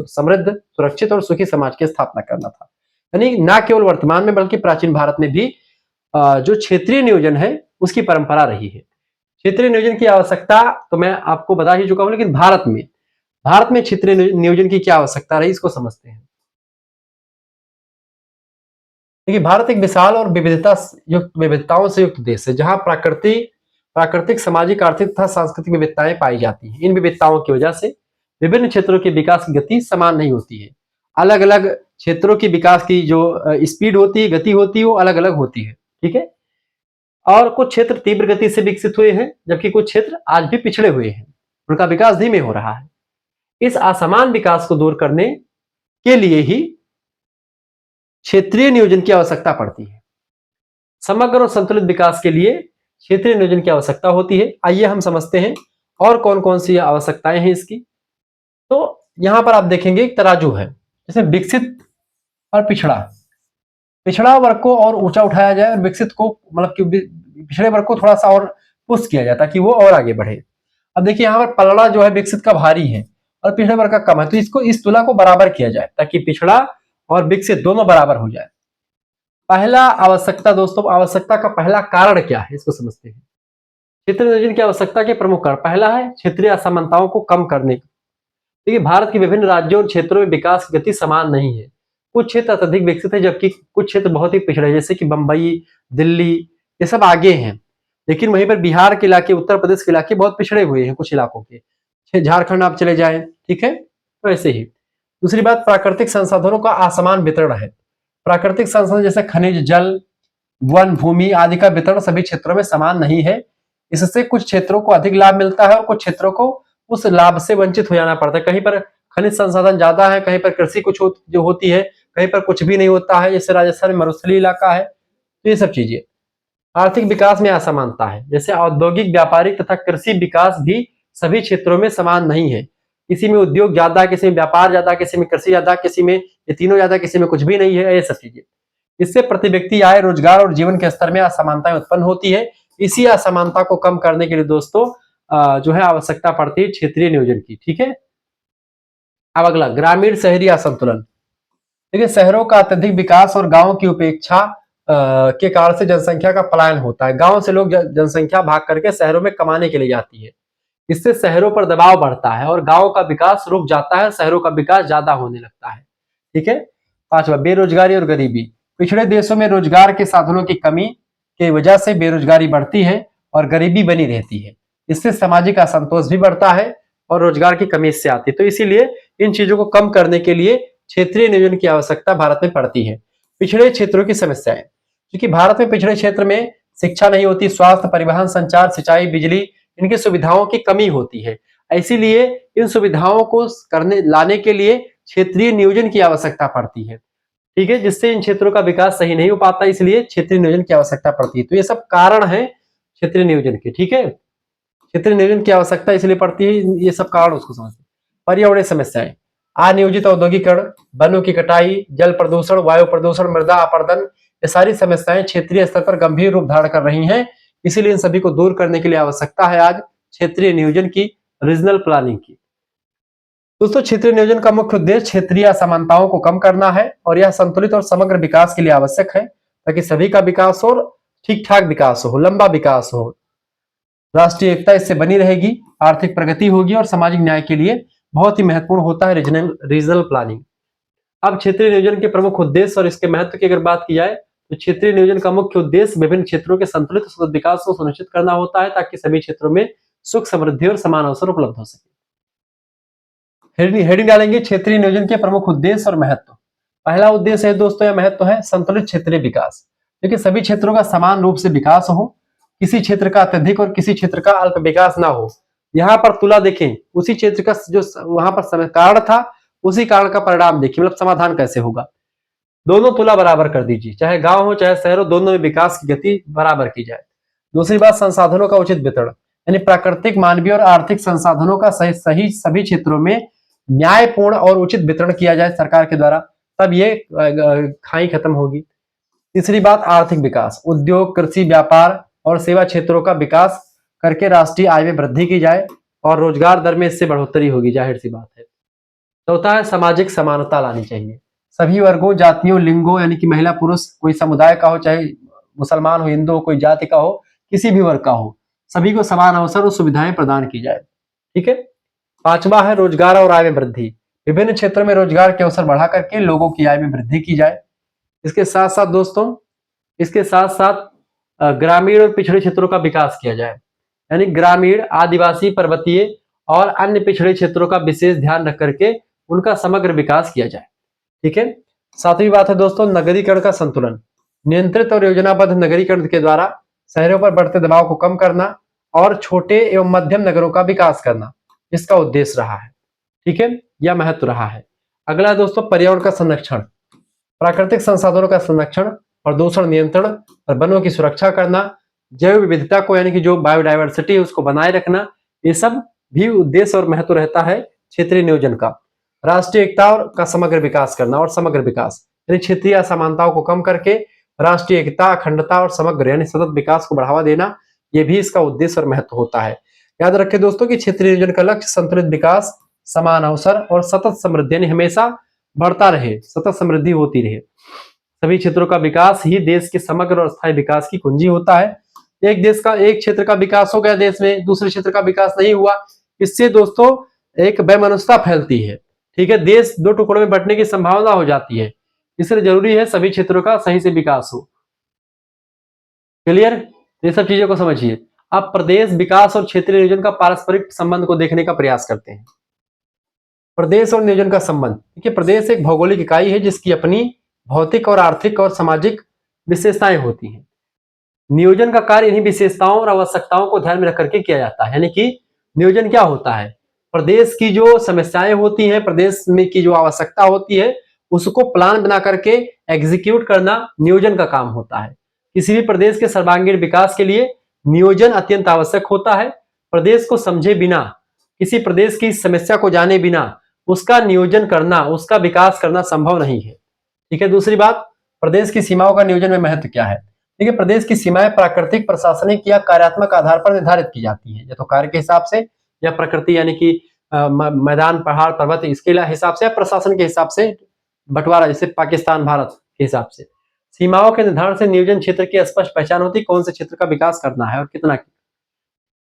समृद्ध, सुरक्षित और सुखी समाज की स्थापना करना था। यानी न केवल वर्तमान में बल्कि प्राचीन भारत में भी जो क्षेत्रीय नियोजन है उसकी परंपरा रही है। क्षेत्रीय नियोजन की आवश्यकता तो मैं आपको बता ही चुका हूं, लेकिन भारत में क्षेत्रीय नियोजन की क्या आवश्यकता रही इसको समझते हैं। देखिए, भारत एक विशाल और विविधताओं से युक्त देश है, जहां प्राकृतिक, सामाजिक, आर्थिक तथा सांस्कृतिक विविधताएं पाई जाती हैं। इन विविधताओं की वजह से विभिन्न क्षेत्रों की विकास की गति समान नहीं होती है। अलग अलग क्षेत्रों की विकास की जो स्पीड होती है, गति होती है, वो अलग अलग होती है। ठीक है, और कुछ क्षेत्र तीव्र गति से विकसित हुए हैं जबकि कुछ क्षेत्र आज भी पिछड़े हुए हैं, उनका विकास धीमे हो रहा है। इस असमान विकास को दूर करने के लिए ही क्षेत्रीय नियोजन की आवश्यकता पड़ती है। समग्र और संतुलित विकास के लिए क्षेत्रीय नियोजन की आवश्यकता होती है। आइए हम समझते हैं और कौन कौन सी आवश्यकताएं हैं इसकी। तो यहां पर आप देखेंगे एक तराजू है, जैसे विकसित और पिछड़ा वर्ग को और ऊंचा उठाया जाए और विकसित को मतलब कि पिछड़े वर्ग को थोड़ा सा और पुश किया जाए ताकि वो और आगे बढ़े। अब देखिए यहाँ पर पलड़ा जो है विकसित का भारी है और पिछड़े वर्ग का कम है, तो इसको इस तुला को बराबर किया जाए ताकि पिछड़ा और विकसित दोनों बराबर हो जाए। पहला आवश्यकता दोस्तों, आवश्यकता का पहला कारण क्या है इसको समझते हैं। क्षेत्रीय नियोजन की आवश्यकता के प्रमुख कारण, पहला है क्षेत्रीय असमानताओं को कम करने। देखिए, भारत के विभिन्न राज्यों और क्षेत्रों में विकास की गति समान नहीं है। कुछ क्षेत्र अत्यधिक विकसित है जबकि कुछ क्षेत्र बहुत ही पिछड़े, जैसे कि बंबई, दिल्ली, ये सब आगे हैं। लेकिन वहीं पर बिहार के इलाके, उत्तर प्रदेश के इलाके बहुत पिछड़े हुए हैं कुछ इलाकों के। झारखंड आप चले जाएं, ठीक है, तो ऐसे ही। दूसरी बात, प्राकृतिक संसाधनों का असमान वितरण है। प्राकृतिक संसाधन जैसे खनिज, जल, वन, भूमि आदि का वितरण सभी क्षेत्रों में समान नहीं है। इससे कुछ क्षेत्रों को अधिक लाभ मिलता है और कुछ क्षेत्रों को उस लाभ से वंचित हो जाना पड़ता है। कहीं पर खनिज संसाधन ज्यादा है, कहीं पर कृषि कुछ जो होती है, कहीं पर कुछ भी नहीं होता है, जैसे राजस्थान में मरुस्थलीय इलाका है। तो ये सब चीजें। आर्थिक विकास में असमानता है, जैसे औद्योगिक, व्यापारिक तथा कृषि विकास भी सभी क्षेत्रों में समान नहीं है। किसी में उद्योग ज्यादा, किसी में व्यापार ज्यादा, किसी में कृषि ज्यादा, किसी में ये तीनों ज्यादा, किसी में कुछ भी नहीं है, ये सब चीजें। इससे प्रति व्यक्ति आय, रोजगार और जीवन के स्तर में असमानताएं उत्पन्न होती है। इसी असमानता को कम करने के लिए दोस्तों जो है आवश्यकता पड़ती है क्षेत्रीय नियोजन की, ठीक है। अब अगला, ग्रामीण शहरी असंतुलन। देखिए, शहरों का अत्यधिक विकास और गांवों की उपेक्षा के कारण से जनसंख्या का पलायन होता है। गांव से लोग जनसंख्या भाग करके शहरों में कमाने के लिए जाती है। इससे शहरों पर दबाव बढ़ता है और गांव का विकास रुक जाता है, शहरों का विकास ज्यादा होने लगता है, ठीक है। पांचवा, बेरोजगारी और गरीबी। पिछड़े देशों में रोजगार के साधनों की कमी की वजह से बेरोजगारी बढ़ती है और गरीबी बनी रहती है। इससे सामाजिक असंतोष भी बढ़ता है और रोजगार की कमी इससे आती है। तो इसीलिए इन चीजों को कम करने के लिए क्षेत्रीय नियोजन की आवश्यकता भारत में पड़ती है। पिछड़े क्षेत्रों की समस्याएं, क्योंकि भारत में पिछड़े क्षेत्र में शिक्षा नहीं होती, स्वास्थ्य, परिवहन, संचार, सिंचाई, बिजली, इनकी सुविधाओं की कमी होती है। इसीलिए इन सुविधाओं को लाने के लिए क्षेत्रीय नियोजन की आवश्यकता पड़ती है, ठीक है, जिससे इन क्षेत्रों का विकास सही नहीं हो पाता, इसलिए क्षेत्रीय नियोजन की आवश्यकता पड़ती है। तो ये सब कारण है क्षेत्रीय नियोजन के, ठीक है। क्षेत्रीय नियोजन की आवश्यकता इसलिए पड़ती है, ये सब कारण उसको समझते। पर्यावरणीय समस्याएं, अनियोजित औद्योगिकरण, वनों की कटाई, जल प्रदूषण, वायु प्रदूषण, मृदा अपरदन, ये सारी समस्याएं क्षेत्रीय स्तर पर गंभीर रूप धारण कर रही हैं। इसीलिए इन सभी को दूर करने के लिए आवश्यकता है आज क्षेत्रीय नियोजन की, रीजनल प्लानिंग की। दोस्तों, क्षेत्रीय नियोजन का मुख्य उद्देश्य क्षेत्रीय असमानताओं को कम करना है और यह संतुलित और समग्र विकास के लिए आवश्यक है, ताकि सभी का विकास हो, ठीक ठाक विकास हो, लंबा विकास हो, राष्ट्रीय एकता इससे बनी रहेगी, आर्थिक प्रगति होगी और सामाजिक न्याय के लिए बहुत ही महत्वपूर्ण होता है रीजनल प्लानिंग। अब क्षेत्रीय नियोजन के प्रमुख उद्देश्य और इसके महत्व की अगर बात की जाए तो क्षेत्रीय नियोजन का मुख्य उद्देश्य विभिन्न क्षेत्रों के संतुलित और सतत विकास को सुनिश्चित करना होता है, ताकि सभी क्षेत्रों में सुख, समृद्धि और समान अवसर उपलब्ध हो सके। हेडिंग डालेंगे, क्षेत्रीय नियोजन के प्रमुख उद्देश्य और महत्व। पहला उद्देश्य है दोस्तों या महत्व है संतुलित क्षेत्रीय विकास, देखिए सभी क्षेत्रों का समान रूप से विकास हो, किसी क्षेत्र का अत्यधिक और किसी क्षेत्र का अल्प विकास ना हो। यहाँ पर तुला देखें, उसी क्षेत्र का जो वहां पर कारण था, उसी कारण का परिणाम देखिए, मतलब समाधान कैसे होगा। दोनों तुला बराबर कर दीजिए, चाहे गांव हो चाहे शहर हो, दोनों में विकास की गति बराबर की जाए। दूसरी बात, संसाधनों का उचित वितरण, यानी प्राकृतिक, मानवीय और आर्थिक संसाधनों का सही सभी क्षेत्रों में न्यायपूर्ण और उचित वितरण किया जाए सरकार के द्वारा, तब ये खाई खत्म होगी। तीसरी बात, आर्थिक विकास, उद्योग, कृषि, व्यापार और सेवा क्षेत्रों का विकास करके राष्ट्रीय आय में वृद्धि की जाए और रोजगार दर में इससे बढ़ोतरी होगी, जाहिर सी बात है। चौथा है, सामाजिक समानता लानी चाहिए, सभी वर्गों, जातियों, लिंगों, यानी कि महिला पुरुष, कोई समुदाय का हो, चाहे मुसलमान हो, हिंदू हो, कोई जाति का हो, किसी भी वर्ग का हो, सभी को समान अवसर और सुविधाएं प्रदान की जाए, ठीक है। पांचवा है, रोजगार और आय में वृद्धि, विभिन्न क्षेत्रों में रोजगार के अवसर बढ़ा करके लोगों की आय में वृद्धि की जाए। इसके साथ साथ दोस्तों, इसके साथ साथ ग्रामीण और पिछड़े क्षेत्रों का विकास किया जाए, यानी ग्रामीण, आदिवासी, पर्वतीय और अन्य पिछड़े क्षेत्रों का विशेष ध्यान रख करके उनका समग्र विकास किया जाए, ठीक है। सातवीं बात है दोस्तों, नगरीकरण का संतुलन, नियंत्रित और योजनाबद्ध नगरीकरण के द्वारा शहरों पर बढ़ते दबाव को कम करना और छोटे एवं मध्यम नगरों का विकास करना इसका उद्देश्य रहा है, ठीक है, यह महत्व रहा है। अगला दोस्तों, पर्यावरण का संरक्षण, प्राकृतिक संसाधनों का संरक्षण, प्रदूषण नियंत्रण और वनों की सुरक्षा करना, जैव विविधता को, यानी कि जो बायोडाइवर्सिटी है उसको बनाए रखना, ये सब भी उद्देश्य और महत्व रहता है क्षेत्रीय नियोजन का। राष्ट्रीय एकता और का समग्र विकास करना और समग्र विकास, यानी क्षेत्रीय असमानताओं को कम करके राष्ट्रीय एकता, अखंडता और समग्र यानी सतत विकास को बढ़ावा देना, ये भी इसका उद्देश्य और महत्व होता है। याद रखें दोस्तों कि क्षेत्रीय नियोजन का लक्ष्य संतुलित विकास, समान अवसर और सतत समृद्धि, यानी हमेशा बढ़ता रहे, सतत समृद्धि होती रहे। सभी क्षेत्रों का विकास ही देश के समग्र और स्थायी विकास की कुंजी होता है। एक देश का, एक क्षेत्र का विकास हो गया देश में, दूसरे क्षेत्र का विकास नहीं हुआ, इससे दोस्तों एक वैमनस्यता फैलती है, ठीक है, देश दो टुकड़ों में बंटने की संभावना हो जाती है। इसलिए जरूरी है सभी क्षेत्रों का सही से विकास हो। क्लियर? ये सब चीजों को समझिए। अब प्रदेश विकास और क्षेत्रीय नियोजन का पारस्परिक संबंध को देखने का प्रयास करते हैं। प्रदेश और नियोजन का संबंध। देखिए, प्रदेश एक भौगोलिक इकाई है जिसकी अपनी भौतिक और आर्थिक और सामाजिक विशेषताएं होती हैं। नियोजन का कार्य इन्हीं विशेषताओं और आवश्यकताओं को ध्यान में रख करके किया जाता है। यानी कि नियोजन क्या होता है? प्रदेश की जो समस्याएं होती हैं, प्रदेश में की जो आवश्यकता होती है, उसको प्लान बना करके एग्जीक्यूट करना नियोजन का काम होता है। किसी भी प्रदेश के सर्वांगीण विकास के लिए नियोजन अत्यंत आवश्यक होता है। प्रदेश को समझे बिना, किसी प्रदेश की समस्या को जाने बिना उसका नियोजन करना, उसका विकास करना संभव नहीं है। ठीक है। दूसरी बात, प्रदेश की सीमाओं का नियोजन में महत्व क्या है? देखिए, प्रदेश की सीमाएं प्राकृतिक, प्रशासनिक या कार्यात्मक आधार पर निर्धारित की जाती है, या तो कार्य के हिसाब से या प्रकृति यानी कि मैदान, पहाड़, पर्वत, इसके हिसाब से या प्रशासन के हिसाब से बंटवारा, जैसे पाकिस्तान, भारत के हिसाब से। सीमाओं के निर्धारण से नियोजन क्षेत्र की स्पष्ट पहचान होती, कौन से क्षेत्र का विकास करना है और कितना।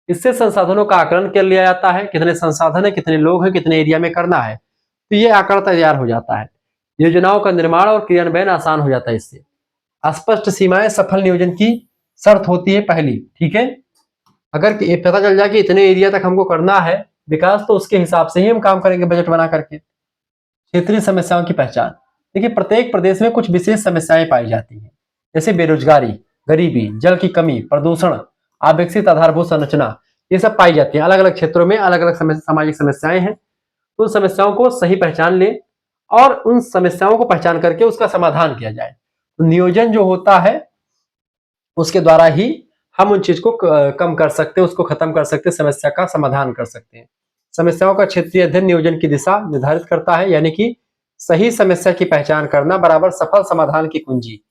इससे संसाधनों का आकलन कर लिया जाता है, कितने संसाधन है, कितने लोग हैं, कितने एरिया में करना है, तो ये आंकड़ा तैयार हो जाता है। योजनाओं का निर्माण और क्रियान्वयन आसान हो जाता है इससे। स्पष्ट सीमाएं सफल नियोजन की शर्त होती है पहली। ठीक है, अगर पता चल जाए कि इतने एरिया तक हमको करना है विकास, तो उसके हिसाब से ही हम काम करेंगे बजट बना करके। क्षेत्रीय समस्याओं की पहचान। देखिए, प्रत्येक प्रदेश में कुछ विशेष समस्याएं पाई जाती हैं, जैसे बेरोजगारी, गरीबी, जल की कमी, प्रदूषण, अविकसित आधारभूत संरचना, ये सब पाई जाती है। अलग अलग क्षेत्रों में अलग अलग सामाजिक समस्याएं हैं, तो उन समस्याओं को सही पहचान ले और उन समस्याओं को पहचान करके उसका समाधान किया जाए। तो नियोजन जो होता है उसके द्वारा ही हम उन चीज को कम कर सकते हैं, उसको खत्म कर सकते हैं, समस्या का समाधान कर सकते हैं। समस्याओं का क्षेत्रीय अध्ययन नियोजन की दिशा निर्धारित करता है, यानी कि सही समस्या की पहचान करना बराबर सफल समाधान की कुंजी,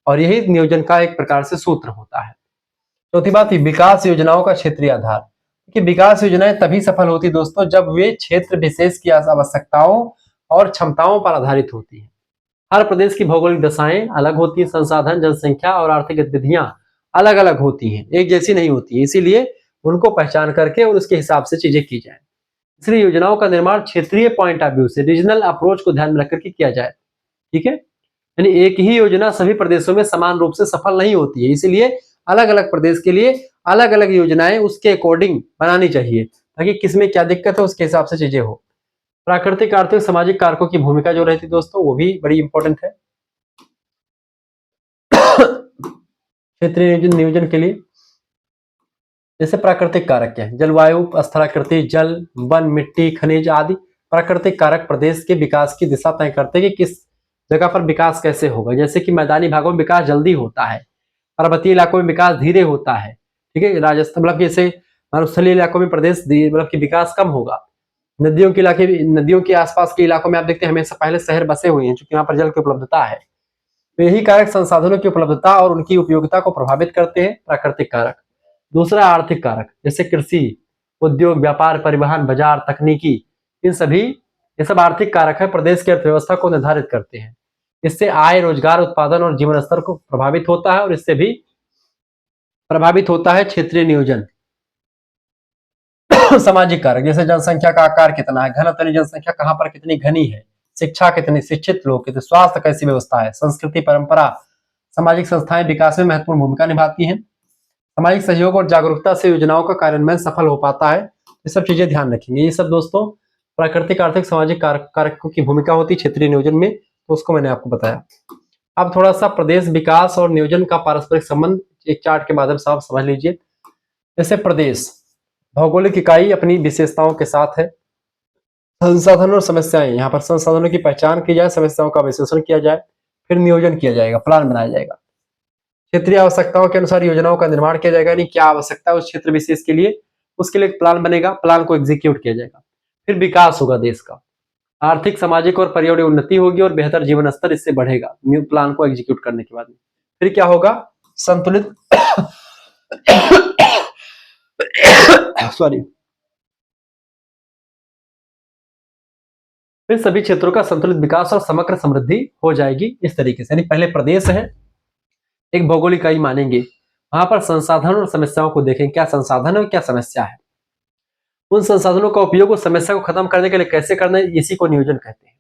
और यही नियोजन का एक प्रकार से सूत्र होता है। चौथी बात, विकास योजनाओं का क्षेत्रीय आधार। कि विकास योजनाएं तभी सफल होती दोस्तों जब वे क्षेत्र विशेष की आवश्यकताओं और क्षमताओं पर आधारित होती है। हर प्रदेश की भौगोलिक दशाएं अलग होती है, संसाधन, जनसंख्या और आर्थिक गतिविधियां अलग अलग होती हैं, एक जैसी नहीं होती है। इसीलिए उनको पहचान करके और उसके हिसाब से चीजें की जाए। इसलिए योजनाओं का निर्माण क्षेत्रीय पॉइंट ऑफ व्यू से, रीजनल अप्रोच को ध्यान में रख करके किया जाए। ठीक है, यानी एक ही योजना सभी प्रदेशों में समान रूप से सफल नहीं होती है, इसलिए अलग अलग प्रदेश के लिए अलग अलग योजनाएं उसके अकॉर्डिंग बनानी चाहिए, ताकि किसमें क्या दिक्कत है उसके हिसाब से चीजें हो। प्राकृतिक, आर्थिक, सामाजिक कारकों की भूमिका जो रहती है दोस्तों, वो भी बड़ी इंपॉर्टेंट है क्षेत्रीय नियोजन के लिए। जैसे प्राकृतिक कारक क्या है? जलवायु, स्थलाकृति, जल, वन, मिट्टी, खनिज आदि प्राकृतिक कारक प्रदेश के विकास की दिशा तय करते हैं कि किस जगह पर विकास कैसे होगा। जैसे कि मैदानी भागों में विकास जल्दी होता है, पर्वतीय इलाकों में विकास धीरे होता है। ठीक है, राजस्थान मतलब जैसे मरुस्थलीय इलाकों में प्रदेश मतलब कि विकास कम होगा। नदियों के इलाके, नदियों के आसपास के इलाकों में आप देखते हैं हमेशा पहले शहर बसे हुए हैं, क्योंकि यहाँ पर जल की उपलब्धता है। तो यही कारक संसाधनों की उपलब्धता और उनकी उपयोगिता को प्रभावित करते हैं, प्राकृतिक कारक। दूसरा, आर्थिक कारक, जैसे कृषि, उद्योग, व्यापार, परिवहन, बाजार, तकनीकी, इन सभी ये सब आर्थिक कारक है, प्रदेश की अर्थव्यवस्था को निर्धारित करते हैं। इससे आय, रोजगार, उत्पादन और जीवन स्तर को प्रभावित होता है, और इससे भी प्रभावित होता है क्षेत्रीय नियोजन। सामाजिक कारक, जैसे जनसंख्या का आकार कितना है, घनत्व जनसंख्या कहाँ पर कितनी घनी है, शिक्षा कितनी, शिक्षित लोग कितने, स्वास्थ्य कैसी व्यवस्था है, संस्कृति, परंपरा, सामाजिक संस्थाएं विकास में महत्वपूर्ण भूमिका निभाती हैं। सामाजिक सहयोग और जागरूकता से योजनाओं का कार्यान्वयन सफल हो पाता है। ये सब चीजें ध्यान रखेंगे। ये सब दोस्तों प्राकृतिक, आर्थिक, सामाजिक कारकों की भूमिका होती है क्षेत्रीय नियोजन में, तो उसको मैंने आपको बताया। अब थोड़ा सा प्रदेश विकास और नियोजन का पारस्परिक संबंध एक चार्ट के माध्यम से आप समझ लीजिए। जैसे प्रदेश भौगोलिक इकाई अपनी विशेषताओं के साथ है। संसाधन और समस्याएं, यहाँ पर संसाधनों की पहचान की जाए, समस्याओं का विश्लेषण किया जाए, फिर नियोजन किया जाएगा, प्लान बनाया जाएगा। क्षेत्रीय आवश्यकताओं के अनुसार योजनाओं का निर्माण किया जाएगा, यानी क्या आवश्यकता है उस क्षेत्र विशेष के लिए, उसके लिए एक प्लान बनेगा, प्लान को एग्जीक्यूट किया जाएगा। फिर विकास होगा देश का, आर्थिक, सामाजिक और पर्यावरणीय उन्नति होगी और बेहतर जीवन स्तर इससे बढ़ेगा न्यू प्लान को एग्जीक्यूट करने के बाद। फिर क्या होगा? संतुलित सॉरी फिर सभी क्षेत्रों का संतुलित विकास और समग्र समृद्धि हो जाएगी इस तरीके से। यानी पहले प्रदेश है, एक भौगोलिक इकाई मानेंगे, वहां पर संसाधन और समस्याओं को देखें, क्या संसाधन है और क्या समस्या है, उन संसाधनों का उपयोग उस समस्या को खत्म करने के लिए कैसे करना है, इसी को नियोजन कहते हैं।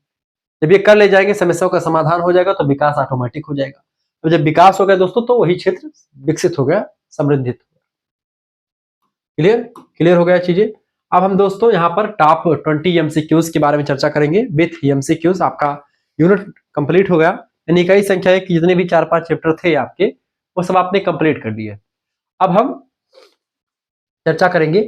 जब ये कर ले जाएंगे, समस्याओं का समाधान हो जाएगा, तो विकास ऑटोमेटिक हो जाएगा। तो जब विकास हो गया दोस्तों, तो वही क्षेत्र विकसित हो गया, समृद्धित। क्लियर क्लियर हो गया चीजें। अब हम दोस्तों यहाँ पर टॉप 20 एमसीक्यूज के बारे में चर्चा करेंगे विथ एमसीक्यूज। आपका यूनिट कंप्लीट हो गया, यानी इकाई संख्या है कि जितने भी 4-5 चैप्टर थे आपके, वो सब आपने कंप्लीट कर दिए। अब हम चर्चा करेंगे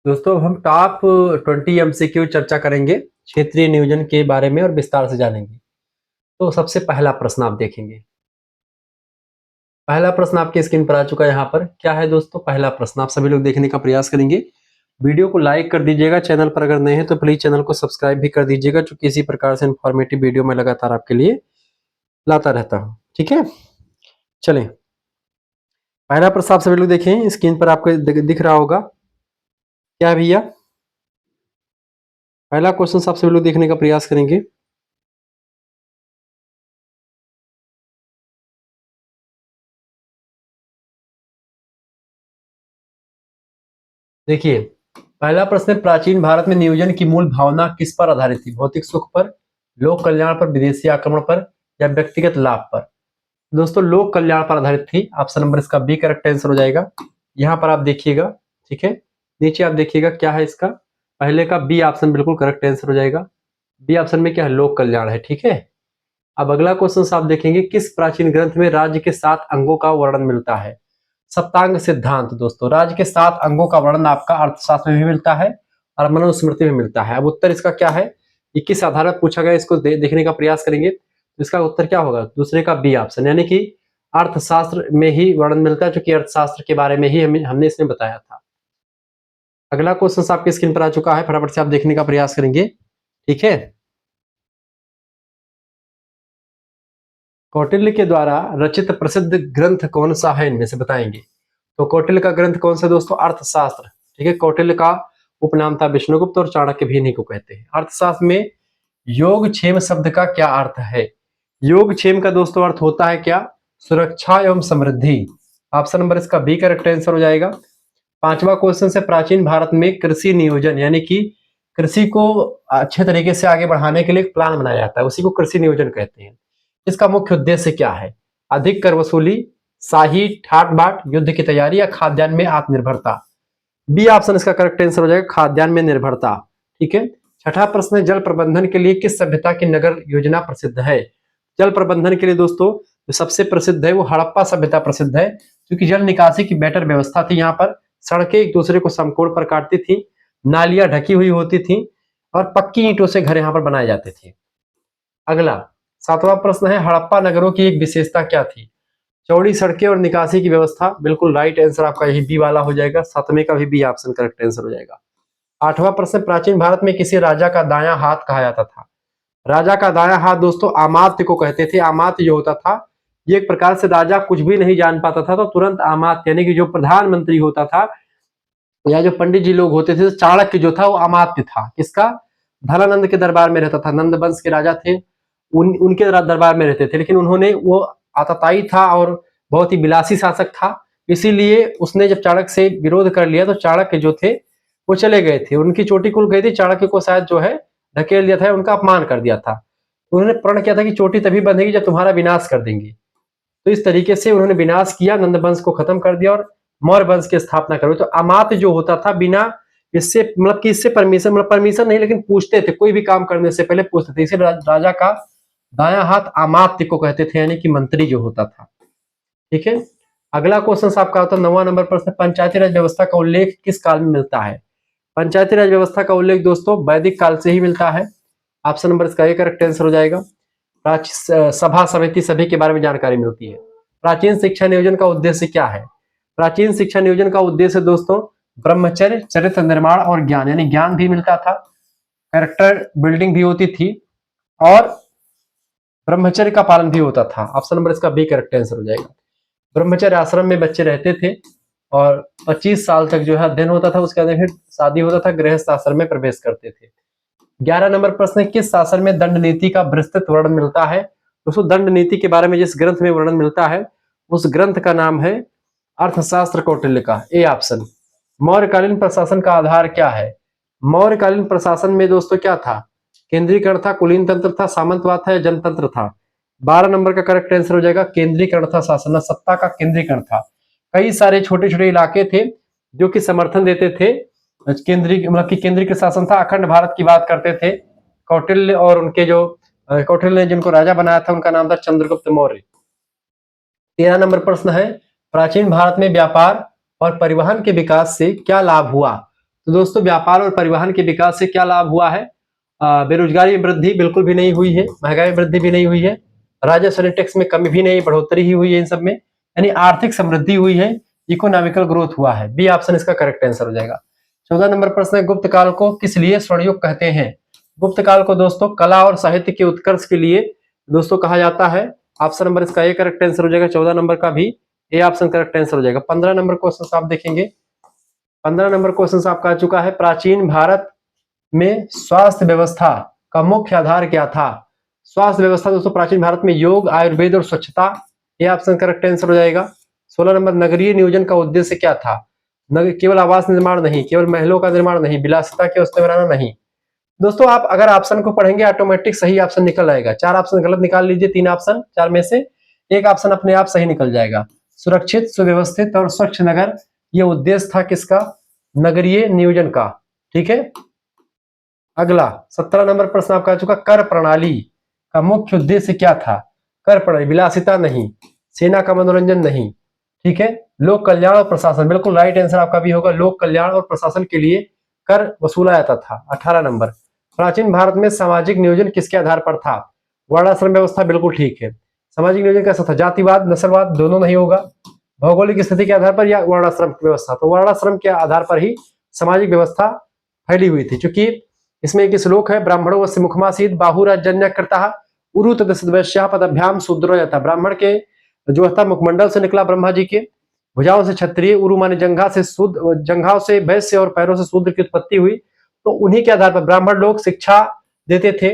दोस्तों, हम टॉप 20 एमसीक्यू चर्चा करेंगे क्षेत्रीय नियोजन के बारे में और विस्तार से जानेंगे। तो सबसे पहला प्रश्न आप देखेंगे, पहला प्रश्न आपके स्क्रीन पर आ चुका है। यहाँ पर क्या है दोस्तों, पहला प्रश्न आप सभी लोग देखने का प्रयास करेंगे। वीडियो को लाइक कर दीजिएगा, चैनल पर अगर नए हैं तो प्लीज चैनल को सब्सक्राइब भी कर दीजिएगा, क्योंकि इसी प्रकार से इंफॉर्मेटिव वीडियो मैं लगातार आपके लिए लाता रहता हूँ। ठीक है, चलें। पहला प्रश्न आप सभी लोग देखें, स्क्रीन पर आपको दिख रहा होगा। क्या है भैया, पहला क्वेश्चन आप सभी लोग देखने का प्रयास करेंगे। देखिए, पहला प्रश्न है, प्राचीन भारत में नियोजन की मूल भावना किस पर आधारित थी? भौतिक सुख पर, लोक कल्याण पर, विदेशी आक्रमण पर, या व्यक्तिगत लाभ पर? दोस्तों, लोक कल्याण पर आधारित थी। ऑप्शन नंबर इसका बी करेक्ट आंसर हो जाएगा। यहाँ पर आप देखिएगा, ठीक है, नीचे आप देखिएगा क्या है इसका, पहले का बी ऑप्शन बिल्कुल करेक्ट आंसर हो जाएगा। बी ऑप्शन में क्या है, लोक कल्याण है। ठीक है, अब अगला क्वेश्चन आप देखेंगे, किस प्राचीन ग्रंथ में राज्य के 7 अंगों का वर्णन मिलता है? सप्तांग सिद्धांत। दोस्तों, राज्य के 7 अंगों का वर्णन आपका अर्थशास्त्र में भी मिलता है और मनुस्मृति में मिलता है। अब उत्तर इसका क्या है, ये किस आधार पर पूछा गया, इसको देखने का प्रयास करेंगे। तो इसका उत्तर क्या होगा, दूसरे का बी ऑप्शन, यानी कि अर्थशास्त्र में ही वर्णन मिलता है, जो कि अर्थशास्त्र के बारे में ही हमने इसमें बताया था। अगला क्वेश्चन आपके स्क्रीन पर आ चुका है, फटाफट से आप देखने का प्रयास करेंगे। ठीक है, कौटिल्य के द्वारा रचित प्रसिद्ध ग्रंथ कौन सा है, इनमें से बताएंगे। तो कौटिल्य का ग्रंथ कौन सा दोस्तों, अर्थशास्त्र। ठीक है, कौटिल्य का उपनाम था विष्णुगुप्त, और चाणक्य भी इन्हीं को कहते हैं। अर्थशास्त्र में योगक्षेम शब्द का क्या अर्थ है? योगक्षेम का दोस्तों अर्थ होता है क्या, सुरक्षा एवं समृद्धि। ऑप्शन नंबर इसका बी करेक्ट आंसर हो जाएगा। पांचवा क्वेश्चन से, प्राचीन भारत में कृषि नियोजन, यानी कि कृषि को अच्छे तरीके से आगे बढ़ाने के लिए एक प्लान बनाया जाता है, उसी को कृषि नियोजन कहते हैं। इसका मुख्य उद्देश्य क्या है? अधिक कर वसूली, शाही ठाट बाट, युद्ध की तैयारी, या खाद्यान्न में आत्मनिर्भरता? बी ऑप्शन इसका करेक्ट आंसर हो जाएगा, खाद्यान्न में निर्भरता। ठीक है, छठा प्रश्न है, जल प्रबंधन के लिए किस सभ्यता की नगर योजना प्रसिद्ध है? जल प्रबंधन के लिए दोस्तों जो सबसे प्रसिद्ध है वो हड़प्पा सभ्यता प्रसिद्ध है, क्योंकि जल निकासी की बेटर व्यवस्था थी। यहाँ पर सड़कें एक दूसरे को समकोण पर काटती थी, नालियां ढकी हुई होती थी, और पक्की ईंटों से घर यहाँ पर बनाए जाते थे। अगला सातवां प्रश्न है, हड़प्पा नगरों की एक विशेषता क्या थी? चौड़ी सड़कें और निकासी की व्यवस्था। बिल्कुल राइट आंसर आपका यही बी वाला हो जाएगा, सातवें का भी बी ऑप्शन करेक्ट आंसर हो जाएगा। आठवां प्रश्न, प्राचीन भारत में किसी राजा का दायां हाथ कहा जाता था? राजा का दायां हाथ दोस्तों अमात्य को कहते थे। अमात्य जो होता था, ये एक प्रकार से राजा कुछ भी नहीं जान पाता था तो तुरंत अमात्य, यानी कि जो प्रधानमंत्री होता था या जो पंडित जी लोग होते थे, चाणक्य जो था वो अमात्य था। किसका? धनानंद के दरबार में रहता था, नंद वंश के राजा थे, उनके दरबार में रहते थे। लेकिन उन्होंने, वो आतताई था और बहुत ही विलासी शासक था, इसीलिए उसने जब चाणक्य से विरोध कर लिया तो चाणक्य जो थे वो चले गए थे, उनकी चोटी खुल गई थी, चाणक्य को शायद जो है ढकेल दिया था, उनका अपमान कर दिया था। उन्होंने प्रण किया था कि चोटी तभी बंधेगी जब तुम्हारा विनाश कर देंगे। तो इस तरीके से उन्होंने विनाश किया, नंद वंश को खत्म कर दिया और मौर्य वंश की स्थापना करो। तो अमात्य जो होता था, बिना इससे मतलब कि इससे परमिशन, मतलब परमिशन नहीं, लेकिन पूछते थे, कोई भी काम करने से पहले पूछते थे। इसे राजा का दायां हाथ अमात्य को कहते थे, यानी कि मंत्री जो होता था। ठीक है, अगला क्वेश्चन आपका होता है 9वां नंबर प्रश्न, पंचायती राज व्यवस्था का उल्लेख किस काल में मिलता है? पंचायती राज व्यवस्था का उल्लेख दोस्तों वैदिक काल से ही मिलता है। ऑप्शन नंबर इसका एक करेक्ट आंसर हो जाएगा। सभा समिति सभी के बारे में जानकारी मिलती है। प्राचीन शिक्षा नियोजन का उद्देश्य क्या है? प्राचीन शिक्षा नियोजन का उद्देश्य दोस्तों ब्रह्मचर्य, चरित्र निर्माण और ज्ञान, यानी ज्ञान भी मिलता था, कैरेक्टर बिल्डिंग भी होती थी, और ब्रह्मचर्य का पालन भी होता था। ऑप्शन नंबर इसका बी करेक्ट आंसर हो जाएगा। ब्रह्मचर्य आश्रम में बच्चे रहते थे और 25 साल तक जो है अध्ययन होता था, उसके बाद फिर शादी होता था, गृहस्थ आश्रम में प्रवेश करते थे। 11 नंबर प्रश्न है, किस शासन में दंड नीति का विस्तृत वर्णन मिलता है? दोस्तों, दंड नीति के बारे में जिस ग्रंथ में वर्णन मिलता है उस ग्रंथ का नाम है अर्थशास्त्र कौटिल्य का, ए ऑप्शन। मौर्यकालीन प्रशासन का आधार क्या है? मौर्यकालीन प्रशासन में दोस्तों क्या था? केंद्रीकरण था, कुलीन तंत्र था, सामंतवाद था या जनतंत्र था? 12 नंबर का करेक्ट आंसर हो जाएगा केंद्रीकरण था, शासन सत्ता का केंद्रीकरण था। कई सारे छोटे छोटे इलाके थे जो कि समर्थन देते थे केंद्रीय, मतलब कि केंद्रीय शासन था, अखंड भारत की बात करते थे। कौटिल्य और उनके जो कौटिल्य ने जिनको राजा बनाया था उनका नाम था चंद्रगुप्त मौर्य। 13 नंबर प्रश्न है, प्राचीन भारत में व्यापार और परिवहन के विकास से क्या लाभ हुआ? तो दोस्तों व्यापार और परिवहन के विकास से क्या लाभ हुआ है? बेरोजगारी में वृद्धि बिल्कुल भी नहीं हुई है, महंगाई में वृद्धि भी नहीं हुई है, राजस्व टैक्स में कमी भी नहीं, बढ़ोतरी ही हुई है इन सब में, यानी आर्थिक समृद्धि हुई है, इकोनॉमिकल ग्रोथ हुआ है। बी ऑप्शन इसका करेक्ट आंसर हो जाएगा। 14 नंबर प्रश्न है, गुप्त काल को किस लिए स्वर्णयुग कहते हैं? गुप्त काल को दोस्तों कला और साहित्य के उत्कर्ष के लिए दोस्तों कहा जाता है। ऑप्शन नंबर इसका ए करेक्ट आंसर हो जाएगा। 14 नंबर का भी ए ऑप्शन करेक्ट आंसर हो जाएगा। 15 नंबर क्वेश्चन आप देखेंगे। 15 नंबर क्वेश्चन आपका आ चुका है, प्राचीन भारत में स्वास्थ्य व्यवस्था का मुख्य आधार क्या था? स्वास्थ्य व्यवस्था दोस्तों प्राचीन भारत में योग, आयुर्वेद और स्वच्छता, ये ऑप्शन करेक्ट आंसर हो जाएगा। 16 नंबर, नगरीय नियोजन का उद्देश्य क्या था? केवल आवास निर्माण नहीं, केवल महलों का निर्माण नहीं, विलासिता के वस्तु बनाना नहीं। दोस्तों आप अगर ऑप्शन को पढ़ेंगे ऑटोमेटिक सही ऑप्शन निकल आएगा। 4 ऑप्शन गलत निकाल लीजिए, 3 ऑप्शन 4 में से एक ऑप्शन अपने आप सही निकल जाएगा। सुरक्षित, सुव्यवस्थित और स्वच्छ नगर, ये उद्देश्य था किसका? नगरीय नियोजन का। ठीक है, अगला 17 नंबर प्रश्न आपका आ चुका, कर प्रणाली का मुख्य उद्देश्य क्या था? कर प्रणाली, विलासिता नहीं, सेना का मनोरंजन नहीं, ठीक है, लोक कल्याण और प्रशासन, बिल्कुल राइट आंसर आपका भी होगा। लोक कल्याण और प्रशासन के लिए कर वसूला जाता था। 18 नंबर, प्राचीन भारत में सामाजिक नियोजन किसके आधार पर था? वर्णाश्रम व्यवस्था, बिल्कुल ठीक है। सामाजिक नियोजन कैसा था? जातिवाद, नस्लवाद, दोनों नहीं होगा। भौगोलिक स्थिति के आधार पर या वर्णाश्रम की व्यवस्था? तो वर्णाश्रम के आधार पर ही सामाजिक व्यवस्था फैली हुई थी, क्योंकि इसमें एक श्लोक है, ब्राह्मणों वस्य मुखमासीत बाहुराजन्य कृतः उरु तदस्या पदभ्याम शूद्रो यथा। ब्राह्मण के जो था मुखमंडल से निकला, ब्रह्मा जी के भुजाओं से क्षत्रिय, उरु माने जंघा से शुद्ध, जंघाओं से वैश्य और पैरों से शूद्र की उत्पत्ति हुई। तो उन्हीं के आधार पर ब्राह्मण लोग शिक्षा देते थे,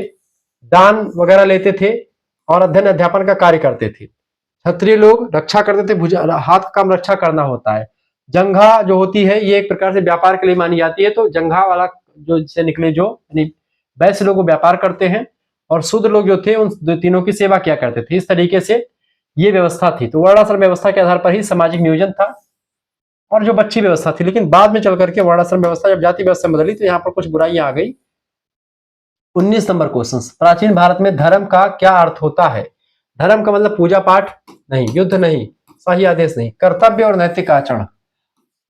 दान वगैरह लेते थे और अध्ययन अध्यापन का कार्य करते थे। क्षत्रिय लोग रक्षा करते थे, भुजा हाथ का काम रक्षा करना होता है। जंघा जो होती है ये एक प्रकार से व्यापार के लिए मानी जाती है, तो जंघा वाला जो से निकले जो यानी वैश्य लोग व्यापार करते हैं और शूद्र लोग जो थे उन तीनों की सेवा किया करते थे। इस तरीके से ये व्यवस्था थी। तो वर्णाश्रम व्यवस्था के आधार पर ही सामाजिक नियोजन था और जो बच्ची व्यवस्था थी, लेकिन बाद में चल करके वर्णाश्रम व्यवस्था जब जाति व्यवस्था में बदली तो यहाँ पर कुछ बुराइयां आ गई। 19 नंबर क्वेश्चन, प्राचीन भारत में धर्म का क्या अर्थ होता है? धर्म का मतलब पूजा पाठ नहीं, युद्ध नहीं, सही आदेश नहीं, कर्तव्य और नैतिक आचरण।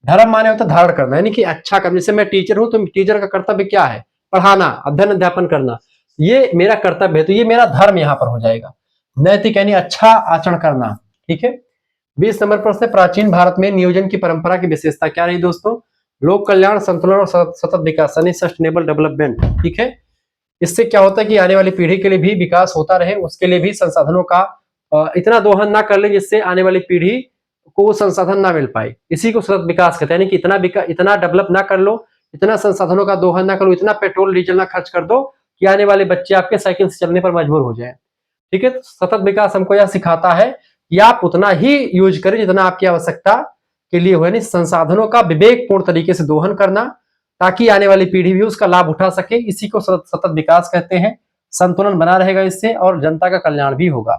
धर्म माने होता धारण करना, यानी कि अच्छा करना। जैसे मैं टीचर हूं तो टीचर का कर्तव्य क्या है? पढ़ाना, अध्ययन अध्यापन करना, ये मेरा कर्तव्य है, तो ये मेरा धर्म यहाँ पर हो जाएगा। नैतिक यानी अच्छा आचरण करना। ठीक है। 20 नंबर प्रश्न, प्राचीन भारत में नियोजन की परंपरा की विशेषता क्या रही दोस्तों? लोक कल्याण, संतुलन और सतत विकास यानी सस्टेनेबल डेवलपमेंट। ठीक है, इससे क्या होता है कि आने वाली पीढ़ी के लिए भी विकास होता रहे, उसके लिए भी संसाधनों का इतना दोहन ना कर ले जिससे आने वाली पीढ़ी को संसाधन ना मिल पाए। इसी को सतत विकास कहते हैं, यानी कि इतना डेवलप ना कर लो, इतना संसाधनों का दोहन ना करो, इतना पेट्रोल डीजल ना खर्च कर दो कि आने वाले बच्चे आपके साइकिल से चलने पर मजबूर हो जाए। ठीक है, तो सतत विकास हमको यह सिखाता है कि आप उतना ही यूज करें जितना आपकी आवश्यकता के लिए हो, यानी संसाधनों का विवेकपूर्ण तरीके से दोहन करना ताकि आने वाली पीढ़ी भी उसका लाभ उठा सके। इसी को सतत विकास कहते हैं। संतुलन बना रहेगा इससे और जनता का कल्याण भी होगा।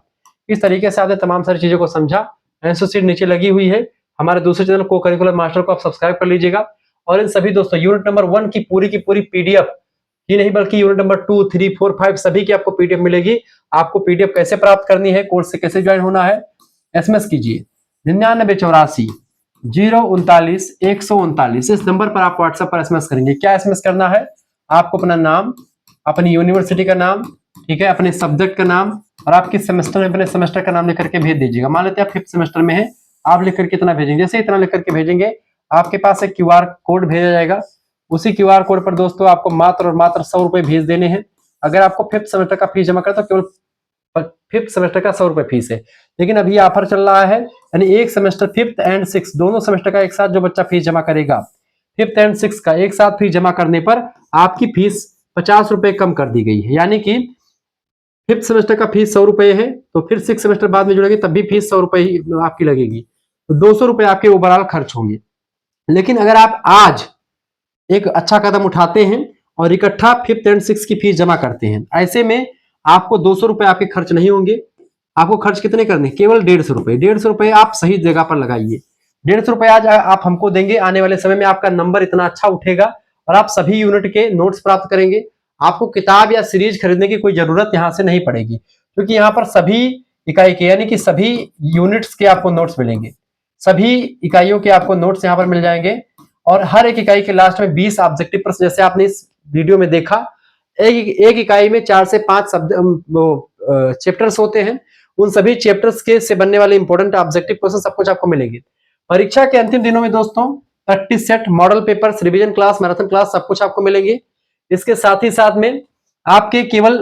इस तरीके से आपने तमाम सारी चीजों को समझा। आंसर शीट नीचे लगी हुई है, हमारे दूसरे चैनल को करिकुलर मास्टर को आप सब्सक्राइब कर लीजिएगा। और इन सभी दोस्तों यूनिट नंबर 1 की पूरी पीडीएफ ही नहीं बल्कि यूनिट नंबर 2, 3, 4, 5 सभी की आपको पीडीएफ मिलेगी। आपको पीडीएफ कैसे प्राप्त करनी है, कोर्स से कैसे ज्वाइन होना है, एसएमएस कीजिए 9984-039-139। इस नंबर पर आप व्हाट्सएप पर एसएमएस करेंगे। क्या एसएमएस करना है? आपको अपना नाम, अपनी यूनिवर्सिटी का नाम, ठीक है, अपने सब्जेक्ट का नाम और आप किस सेमेस्टर में अपने सेमेस्टर का नाम लिख करके भेज दीजिएगा। मान लेते हैं आप 5th सेमेस्टर में है, आप लिख करके इतना भेजेंगे। जैसे इतना लिख करके भेजेंगे आपके पास एक क्यूआर कोड भेजा जाएगा। उसी क्यूआर कोड पर दोस्तों आपको मात्र और मात्र 100 रुपए भेज देने हैं। अगर आपको 5th सेमेस्टर का फीस जमा करें तो केवल 5th सेमेस्टर का 100 रुपए फीस है। लेकिन अभी ऑफर चल रहा है, यानी एक सेमेस्टर 5th एंड 6th दोनों सेमेस्टर का एक साथ जो बच्चा फीस जमा करेगा, 5th एंड 6th का एक साथ फीस जमा करने पर आपकी फीस 50 रुपए कम कर दी गई है। यानी कि फिफ्थ सेमेस्टर का फीस 100 रुपए है, तो फिर 6 सेमेस्टर बाद में जुड़ेगी तब भी फीस 100 रुपए ही आपकी लगेगी, तो 200 रुपए आपके ओवरऑल खर्च होंगे। लेकिन अगर आप आज एक अच्छा कदम उठाते हैं और इकट्ठा फिफ्थ एंड सिक्स की फीस जमा करते हैं, ऐसे में आपको 200 रुपए आपके खर्च नहीं होंगे। आपको खर्च कितने करने, केवल 150 रुपए। 150 रुपए आप सही जगह पर लगाइए। 150 रुपए आज आप हमको देंगे, आने वाले समय में आपका नंबर इतना अच्छा उठेगा और आप सभी यूनिट के नोट्स प्राप्त करेंगे। आपको किताब या सीरीज खरीदने की कोई जरूरत यहां से नहीं पड़ेगी, क्योंकि यहाँ पर सभी इकाई के यानी कि सभी यूनिट्स के आपको नोट्स मिलेंगे। सभी इकाइयों के आपको नोट्स यहाँ पर मिल जाएंगे और हर एक इकाई के लास्ट में 20 ऑब्जेक्टिव प्रश्न, जैसे आपने इस वीडियो में देखा, एक इकाई में 4 से 5 चैप्टर्स होते हैं। उन सभी चैप्टर्स के से बनने वाले इंपॉर्टेंट ऑब्जेक्टिव क्वेश्चन सब कुछ आपको मिलेंगे। परीक्षा के अंतिम दिनों में दोस्तों practice set, model papers, revision class, marathon class सब कुछ आपको मिलेंगे। इसके साथ ही साथ में आपके केवल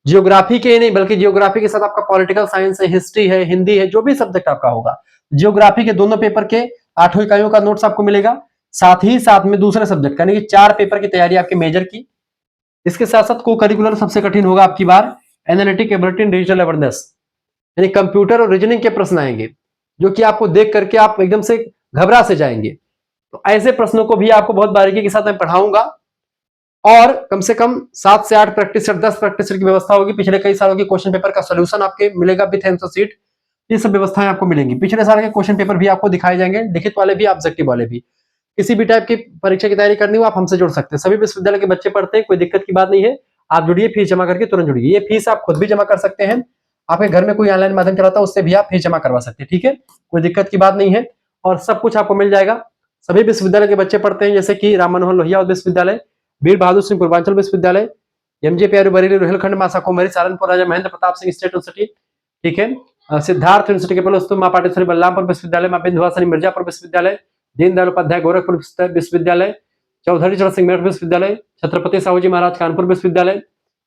जियोग्राफी के ही नहीं, बल्कि जियोग्राफी के साथ आपका पॉलिटिकल साइंस है, हिस्ट्री है, हिंदी है, जो भी सब्जेक्ट आपका होगा, जियोग्राफी के दोनों पेपर के 8 इकाइयों का नोट्स आपको मिलेगा। साथ ही साथ में दूसरे सब्जेक्ट यानी कि 4 पेपर की तैयारी आपके मेजर की। इसके साथ साथ को करिकुलर सबसे कठिन होगा आपकी बार, एनालिटिक एबिलिटी, डिजिटल अवेयरनेस, यानी कंप्यूटर और रीजनिंग के प्रश्न आएंगे, जो कि आपको देख करके आप एकदम से घबरा से जाएंगे। तो ऐसे प्रश्नों को भी आपको बहुत बारीकी के साथ मैं पढ़ाऊंगा और कम से कम 7 से 8 प्रैक्टिस सेट, 10 प्रैक्टिस सेट की व्यवस्था होगी। पिछले कई सालों के क्वेश्चन पेपर का सोल्यूशन आपके मिलेगा विथ आंसर शीट। ये सब व्यवस्थाएं आपको मिलेंगी। पिछले साल के क्वेश्चन पेपर भी आपको दिखाए जाएंगे, लिखित वाले भी, ऑब्जेक्टिव वाले भी। किसी भी टाइप की परीक्षा की तैयारी करनी हो आप हमसे जुड़ सकते हैं। सभी विश्वविद्यालय के बच्चे पढ़ते हैं, कोई दिक्कत की बात नहीं है। आप जुड़िए, फीस जमा करके तुरंत जुड़िए। ये फीस आप खुद भी जमा कर सकते हैं, आपके घर में कोई ऑनलाइन माध्यम चलाता है उससे भी आप फीस जमा करवा सकते हैं, ठीक है, कोई दिक्कत की बात नहीं है। और सब कुछ आपको मिल जाएगा। सभी विश्वविद्यालय के बच्चे पढ़ते हैं, जैसे कि राम मनोहर लोहिया विश्वविद्यालय, वीर बहादुर सिंह पूर्वांचल विश्वविद्यालय, एमजे प्यारू बरेली रोहिलखंड मासा कुमारी सहारनपुर, राजा महेंद्र प्रताप सिंह स्टेट यूनिवर्सिटी, ठीक है, सिद्धार्थ यूनिवर्सिटी के पलस्तु, मां पाटेश्वरी बलरामपुर विश्वविद्यालय, मां विंध्यवासिनी मिर्जापुर विश्वविद्यालय, दीनदयाल उपाध्याय गोरखपुर विश्वविद्यालय, चौधरी चरण सिंह मेरठ विश्वविद्यालय, छत्रपति साहू जी महाराज कानपुर विश्वविद्यालय,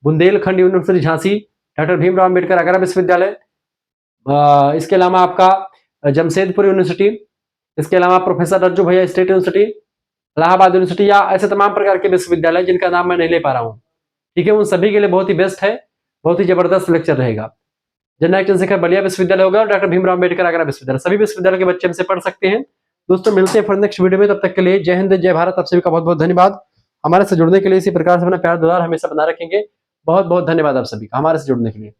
बुंदेलखंड यूनिवर्सिटी झांसी, डॉक्टर भीमराव अम्बेडकर आगरा विश्वविद्यालय, इसके अलावा आपका जमशेदपुर यूनिवर्सिटी, इसके अलावा प्रोफेसर रज्जू भैया स्टेट यूनिवर्सिटी, इलाहाबाद यूनिवर्सिटी, या ऐसे तमाम प्रकार के विश्वविद्यालय जिनका नाम मैं नहीं ले पा रहा हूँ, ठीक है, उन सभी के लिए बहुत ही बेस्ट है, बहुत ही जबरदस्त लेक्चर रहेगा। जननायक चंद्रशेखर बलिया विश्वविद्यालय होगा और डॉक्टर भीमराव अम्बेडकर आगरा विश्वविद्यालय, सभी विश्वविद्यालय के बच्चे हमसे पढ़ सकते हैं। दोस्तों मिलते हैं फिर नेक्स्ट वीडियो में, तब तक के लिए जय हिंद, जय भारत। आप सभी का बहुत बहुत धन्यवाद। हमारे से जुड़ने के लिए इसी प्रकार से अपना प्यार दुलार हमेशा बना रखेंगे। बहुत बहुत धन्यवाद आप सभी का हमारे से जुड़ने के लिए।